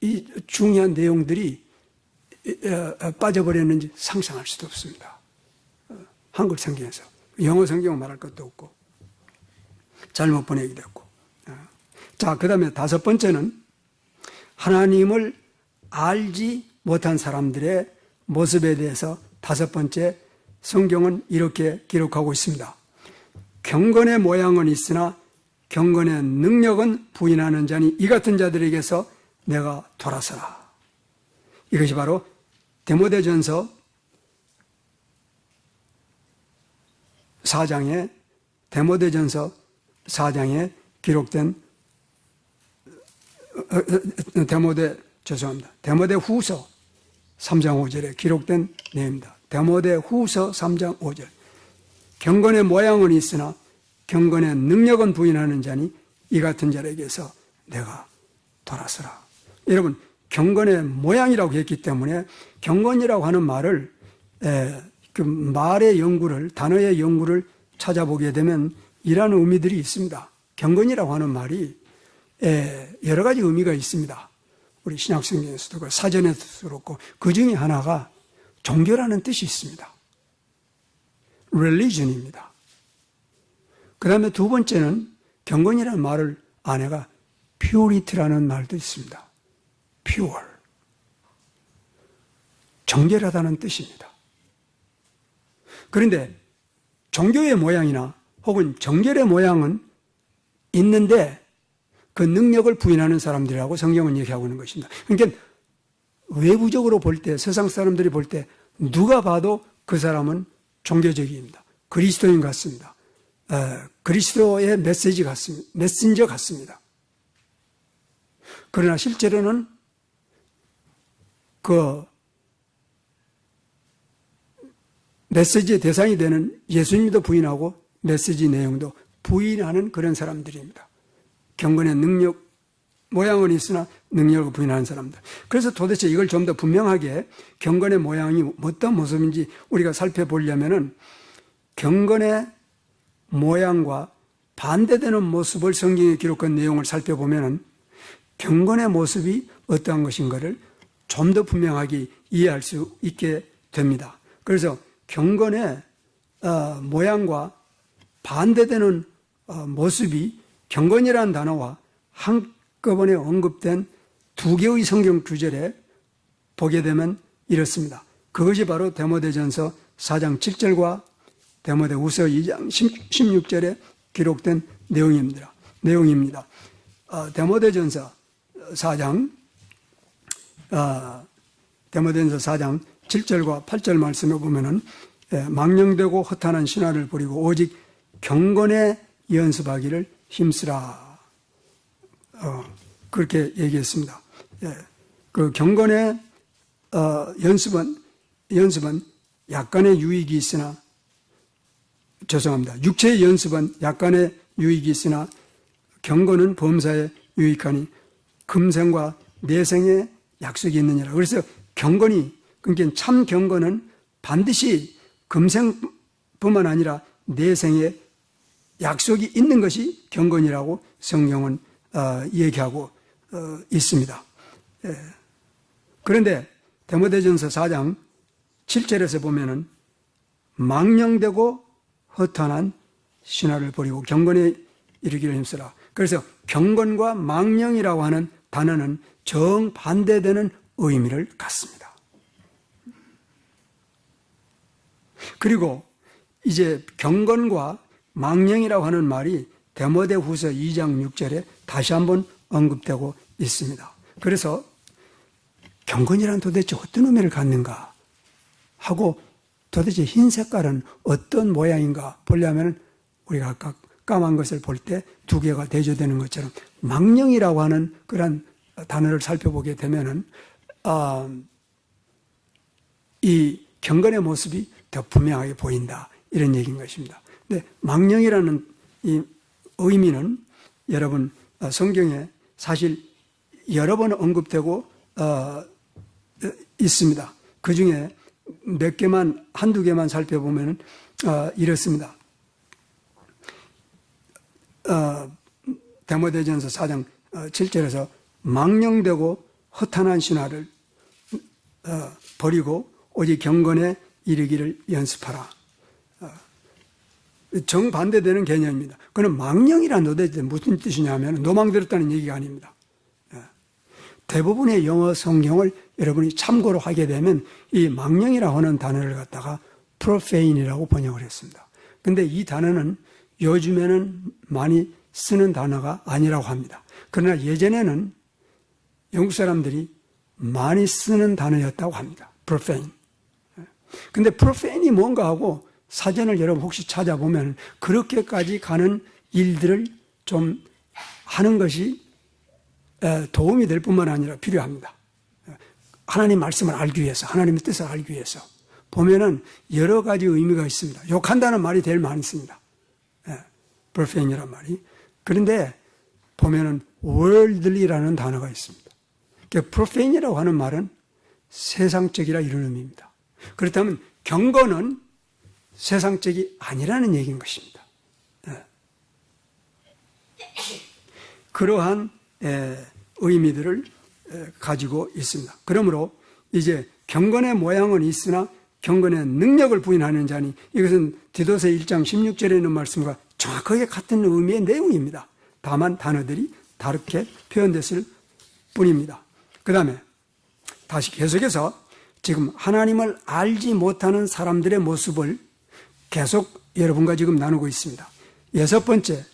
Speaker 1: 이 중요한 내용들이 빠져버렸는지 상상할 수도 없습니다. 한글 성경에서 영어 성경은 말할 것도 없고 잘못 번역이 됐고. 자, 그 다음에 다섯 번째는 하나님을 알지 못한 사람들의 모습에 대해서 다섯 번째 성경은 이렇게 기록하고 있습니다. 경건의 모양은 있으나 경건의 능력은 부인하는 자니 이 같은 자들에게서 내가 돌아서라. 이것이 바로 디모데전서 4장에 기록된 디모데후서 3장 5절에 기록된 내용입니다. 디모데후서 3장 5절. 경건의 모양은 있으나 경건의 능력은 부인하는 자니 이 같은 자에게서 내가 돌아서라. 여러분, 경건의 모양이라고 했기 때문에 경건이라고 하는 말을 그 말의 연구를, 단어의 연구를 찾아보게 되면 이러한 의미들이 있습니다. 경건이라고 하는 말이 여러 가지 의미가 있습니다. 우리 신약성경에서도 그렇고 사전에서도 그렇고, 그 중에 하나가 종교라는 뜻이 있습니다. religion입니다. 그 다음에 두 번째는 경건이라는 말을 안에가 purity라는 말도 있습니다. pure. 정결하다는 뜻입니다. 그런데 종교의 모양이나 혹은 정결의 모양은 있는데 그 능력을 부인하는 사람들이라고 성경은 얘기하고 있는 것입니다. 그러니까 외부적으로 볼 때, 세상 사람들이 볼 때 누가 봐도 그 사람은 종교적입니다. 그리스도인 같습니다. 그리스도의 메신저 같습니다. 그러나 실제로는 그 메시지의 대상이 되는 예수님도 부인하고 메시지 내용도 부인하는 그런 사람들입니다. 경건의 능력 모양은 있으나 능력을 부인하는 사람들. 그래서 도대체 이걸 좀 더 분명하게 경건의 모양이 어떤 모습인지 우리가 살펴보려면은 경건의 모양과 반대되는 모습을 성경에 기록한 내용을 살펴보면은 경건의 모습이 어떠한 것인가를 좀 더 분명하게 이해할 수 있게 됩니다. 그래서 경건의 모양과 반대되는 모습이 경건이라는 단어와 한꺼번에 언급된 두 개의 성경 구절에 보게 되면 이렇습니다. 그것이 바로 데모데전서 4장 7절과 데모데후서 2장 16절에 기록된 내용입니다. 데모데전서 4장 7절과 8절 말씀에 보면은 망령되고 허탄한 신화를 버리고 오직 경건에 연습하기를 힘쓰라. 그렇게 얘기했습니다. 그 경건의 연습은 약간의 유익이 있으나 죄송합니다. 육체의 연습은 약간의 유익이 있으나 경건은 범사에 유익하니 금생과 내생에 약속이 있느니라. 그래서 경건이, 그러니까 참 경건은 반드시 금생뿐만 아니라 내생에 약속이 있는 것이 경건이라고 성경은 얘기하고 있습니다. 그런데 데모데전서 4장 7절에서 보면은 망령되고 허탄한 신화를 버리고 경건에 이르기를 힘쓰라. 그래서 경건과 망령이라고 하는 단어는 정반대되는 의미를 갖습니다. 그리고 이제 경건과 망령이라고 하는 말이 데모데후서 2장 6절에 다시 한번 언급되고 있습니다. 그래서 경건이란 도대체 어떤 의미를 갖는가 하고 도대체 흰 색깔은 어떤 모양인가 보려면 우리가 아까 까만 것을 볼 때 두 개가 대조되는 것처럼 망령이라고 하는 그런 단어를 살펴보게 되면은 이 경건의 모습이 더 분명하게 보인다, 이런 얘기인 것입니다. 근데 망령이라는 이 의미는 여러분 성경에 사실 여러 번 언급되고 있습니다. 그 중에 몇 개만, 한두 개만 살펴보면 이렇습니다. 데모데전서 4장 7절에서 망령되고 허탄한 신화를 버리고 오직 경건에 이르기를 연습하라. 정반대되는 개념입니다. 그는 망령이란 도대체 무슨 뜻이냐면 노망들었다는 얘기가 아닙니다. 대부분의 영어 성경을 여러분이 참고로 하게 되면 이 망령이라고 하는 단어를 갖다가 profane이라고 번역을 했습니다. 근데 이 단어는 요즘에는 많이 쓰는 단어가 아니라고 합니다. 그러나 예전에는 영국 사람들이 많이 쓰는 단어였다고 합니다. profane. 근데 profane이 뭔가 하고 사전을 여러분 혹시 찾아보면 그렇게까지 가는 일들을 좀 하는 것이 도움이 될 뿐만 아니라 필요합니다. 하나님 말씀을 알기 위해서, 하나님의 뜻을 알기 위해서 보면은 여러 가지 의미가 있습니다. 욕한다는 말이 제일 많이 씁니다. profane이란 말이. 그런데 보면은 worldly라는 단어가 있습니다. 그러니까 profane이라고 하는 말은 세상적이라 이런 의미입니다. 그렇다면 경건은 세상적이 아니라는 얘기인 것입니다. 그러한 의미들을 가지고 있습니다. 그러므로 이제 경건의 모양은 있으나 경건의 능력을 부인하는 자니, 이것은 디도서 1장 16절에 있는 말씀과 정확하게 같은 의미의 내용입니다. 다만 단어들이 다르게 표현됐을 뿐입니다. 그 다음에 다시 계속해서 지금 하나님을 알지 못하는 사람들의 모습을 계속 여러분과 지금 나누고 있습니다. 여섯 번째,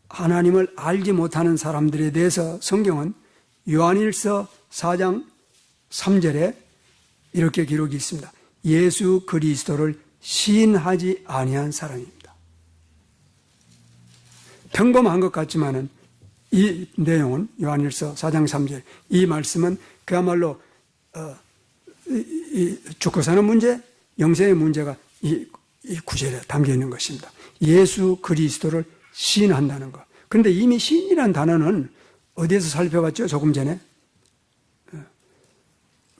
Speaker 1: 하나님을 알지 못하는 사람들에 대해서 성경은 요한일서 4장 3절에 이렇게 기록이 있습니다. 예수 그리스도를 시인하지 아니한 사람입니다. 평범한 것 같지만은 이 내용은 요한일서 4장 3절, 이 말씀은 그야말로 죽고 사는 문제, 영생의 문제가 이 구절에 담겨 있는 것입니다. 예수 그리스도를 시인한다는 것. 그런데 이미 시인이라는 단어는 어디에서 살펴봤죠? 조금 전에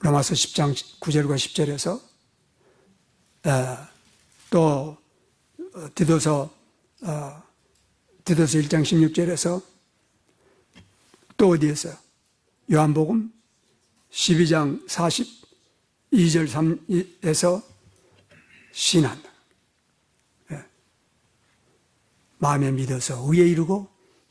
Speaker 1: 로마서 10장 9절과 10절에서 또 디도서 1장 16절에서 또 어디에서요? 요한복음 12장 42절 3에서 신한다. 마음에 믿어서 의에 이르고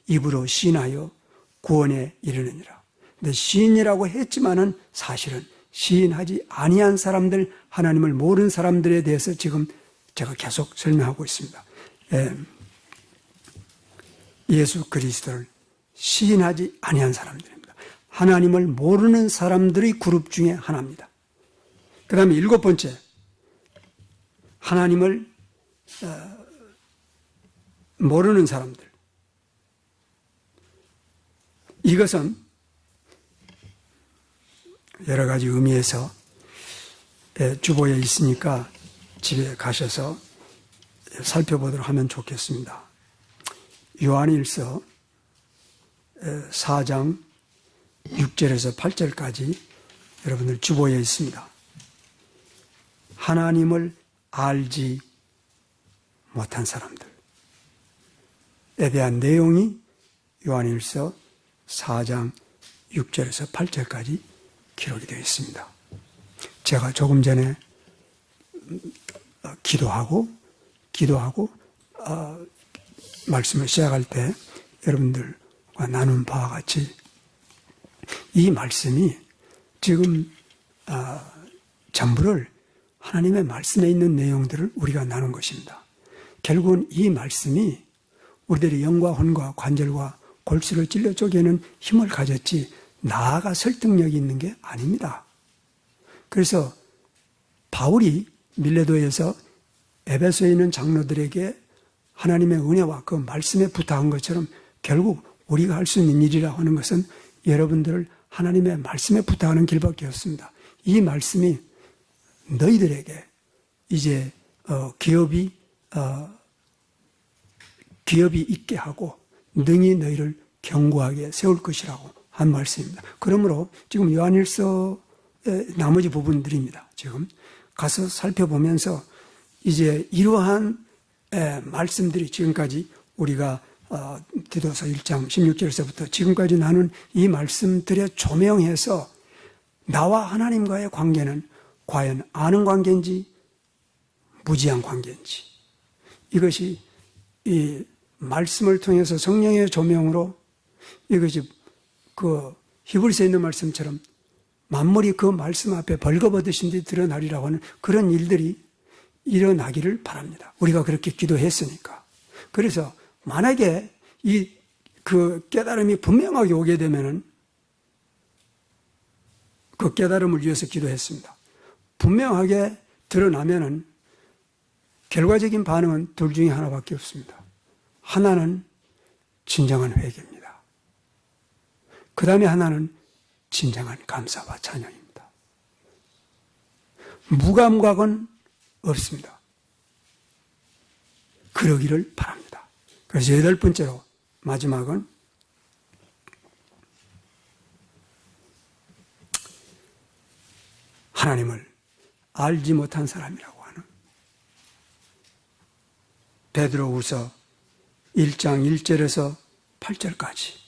Speaker 1: 입으로 시인하여 구원에 이르느니라. 근데 시인이라고 했지만은 사실은 시인하지 아니한 사람들, 하나님을 모르는 사람들에 대해서 지금 제가 계속 설명하고 있습니다. 예수 그리스도를 시인하지 아니한 사람들입니다. 하나님을 모르는 사람들의 그룹 중에 하나입니다. 그 다음에 7번째, 하나님을 모르는 사람들. 이것은 여러 가지 의미에서 주보에 있으니까 집에 가셔서 살펴보도록 하면 좋겠습니다. 요한일서 4장 6절에서 8절까지 여러분들 주보에 있습니다. 하나님을 알지 못한 사람들에 대한 내용이 요한일서 4장 6절에서 8절까지 기록이 되어 있습니다. 제가 조금 전에 기도하고 말씀을 시작할 때 여러분들과 나눈 바와 같이 이 말씀이 지금 전부를 하나님의 말씀에 있는 내용들을 우리가 나눈 것입니다. 결국은 이 말씀이 우리들의 영과 혼과 관절과 골수를 찔러 쪼개는 힘을 가졌지 나아가 설득력이 있는 게 아닙니다. 그래서 바울이 밀레도에서 에베소에 있는 장로들에게 하나님의 은혜와 그 말씀에 부탁한 것처럼 결국 우리가 할 수 있는 일이라고 하는 것은 여러분들을 하나님의 말씀에 부탁하는 길밖에 없습니다. 이 말씀이 너희들에게 이제 기업이 있게 하고 능히 너희를 견고하게 세울 것이라고 한 말씀입니다. 그러므로 지금 요한일서의 나머지 부분들입니다. 지금 가서 살펴보면서 이제 이러한 말씀들이 지금까지 우리가 디도서 1장 16절에서부터 지금까지 나눈 이 말씀들에 조명해서 나와 하나님과의 관계는 과연 아는 관계인지 무지한 관계인지, 이것이 이 말씀을 통해서 성령의 조명으로 이것이 그 히브리서에 있는 말씀처럼 만물이 그 말씀 앞에 벌거벗으신 데 드러나리라고 하는 그런 일들이 일어나기를 바랍니다. 우리가 그렇게 기도했으니까. 그래서 만약에 그 깨달음이 분명하게 오게 되면은 그 깨달음을 위해서 기도했습니다. 분명하게 드러나면은 결과적인 반응은 둘 중에 하나밖에 없습니다. 하나는 진정한 회개입니다. 그 다음에 하나는 진정한 감사와 찬양입니다. 무감각은 없습니다. 그러기를 바랍니다. 그래서 8번째로 마지막은 하나님을 알지 못한 사람이라고 하는 베드로후서 1장 1절에서 8절까지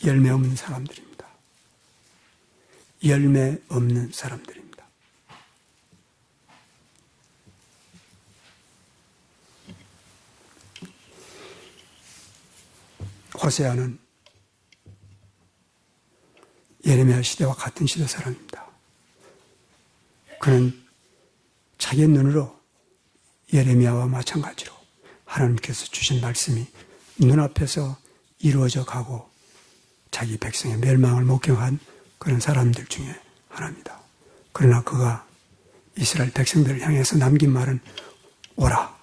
Speaker 1: 열매 없는 사람들입니다. 열매 없는 사람들입니다. 호세아는 예레미야 시대와 같은 시대 사람입니다. 그는 자기의 눈으로 예레미야와 마찬가지로 하나님께서 주신 말씀이 눈앞에서 이루어져 가고 자기 백성의 멸망을 목격한 그런 사람들 중에 하나입니다. 그러나 그가 이스라엘 백성들을 향해서 남긴 말은 오라,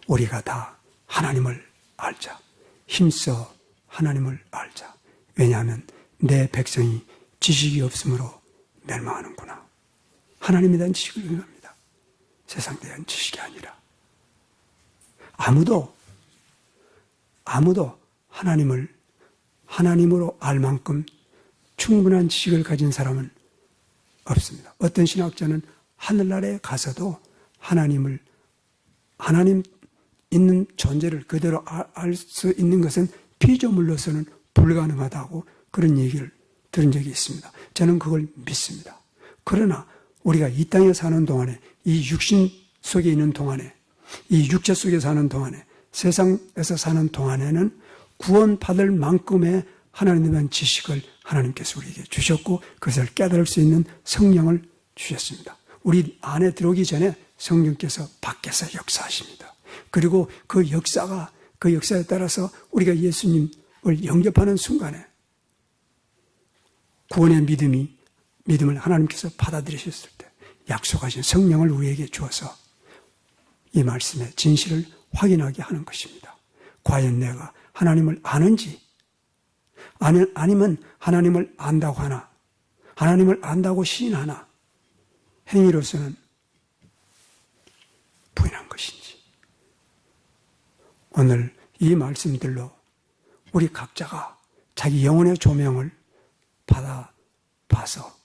Speaker 1: 우리가 다 하나님을 알자. 힘써 하나님을 알자. 왜냐하면 내 백성이 지식이 없으므로 멸망하는구나. 하나님에 대한 지식을 의미합니다. 세상에 대한 지식이 아니라. 아무도 하나님을 하나님으로 알 만큼 충분한 지식을 가진 사람은 없습니다. 어떤 신학자는 하늘나라에 가서도 하나님 있는 존재를 그대로 알 수 있는 것은 피조물로서는 불가능하다고 그런 얘기를 들은 적이 있습니다. 저는 그걸 믿습니다. 그러나 우리가 이 땅에 사는 동안에, 이 육신 속에 있는 동안에, 이 육체 속에 사는 동안에, 세상에서 사는 동안에는 구원받을 만큼의 하나님에 대한 지식을 하나님께서 우리에게 주셨고 그것을 깨달을 수 있는 성령을 주셨습니다. 우리 안에 들어오기 전에 성령께서 밖에서 역사하십니다. 그리고 그 역사에 따라서 우리가 예수님을 영접하는 순간에 구원의 믿음을 하나님께서 받아들이셨을 때 약속하신 성령을 우리에게 주어서 이 말씀의 진실을 확인하게 하는 것입니다. 과연 내가 하나님을 아는지, 아니면 하나님을 안다고 하나, 하나님을 안다고 시인하나, 행위로서는 부인한 것인지. 오늘 이 말씀들로 우리 각자가 자기 영혼의 조명을 받아봐서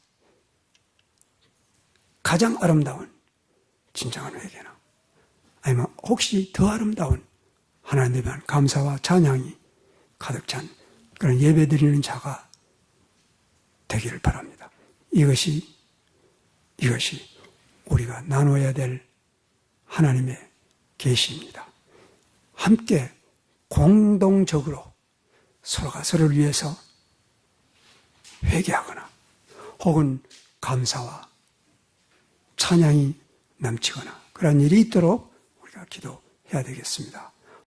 Speaker 1: 가장 아름다운 진정한 회개나 아니면 혹시 더 아름다운 하나님에 대한 감사와 찬양이 가득 찬 그런 예배 드리는 자가 되기를 바랍니다. 이것이 우리가 나눠야 될 하나님의 계시입니다. 함께 공동적으로 서로가 서로를 위해서 회개하거나 혹은 감사와 찬양이 넘치거나 그런 일이 있도록 우리가 기도해야 되겠습니다.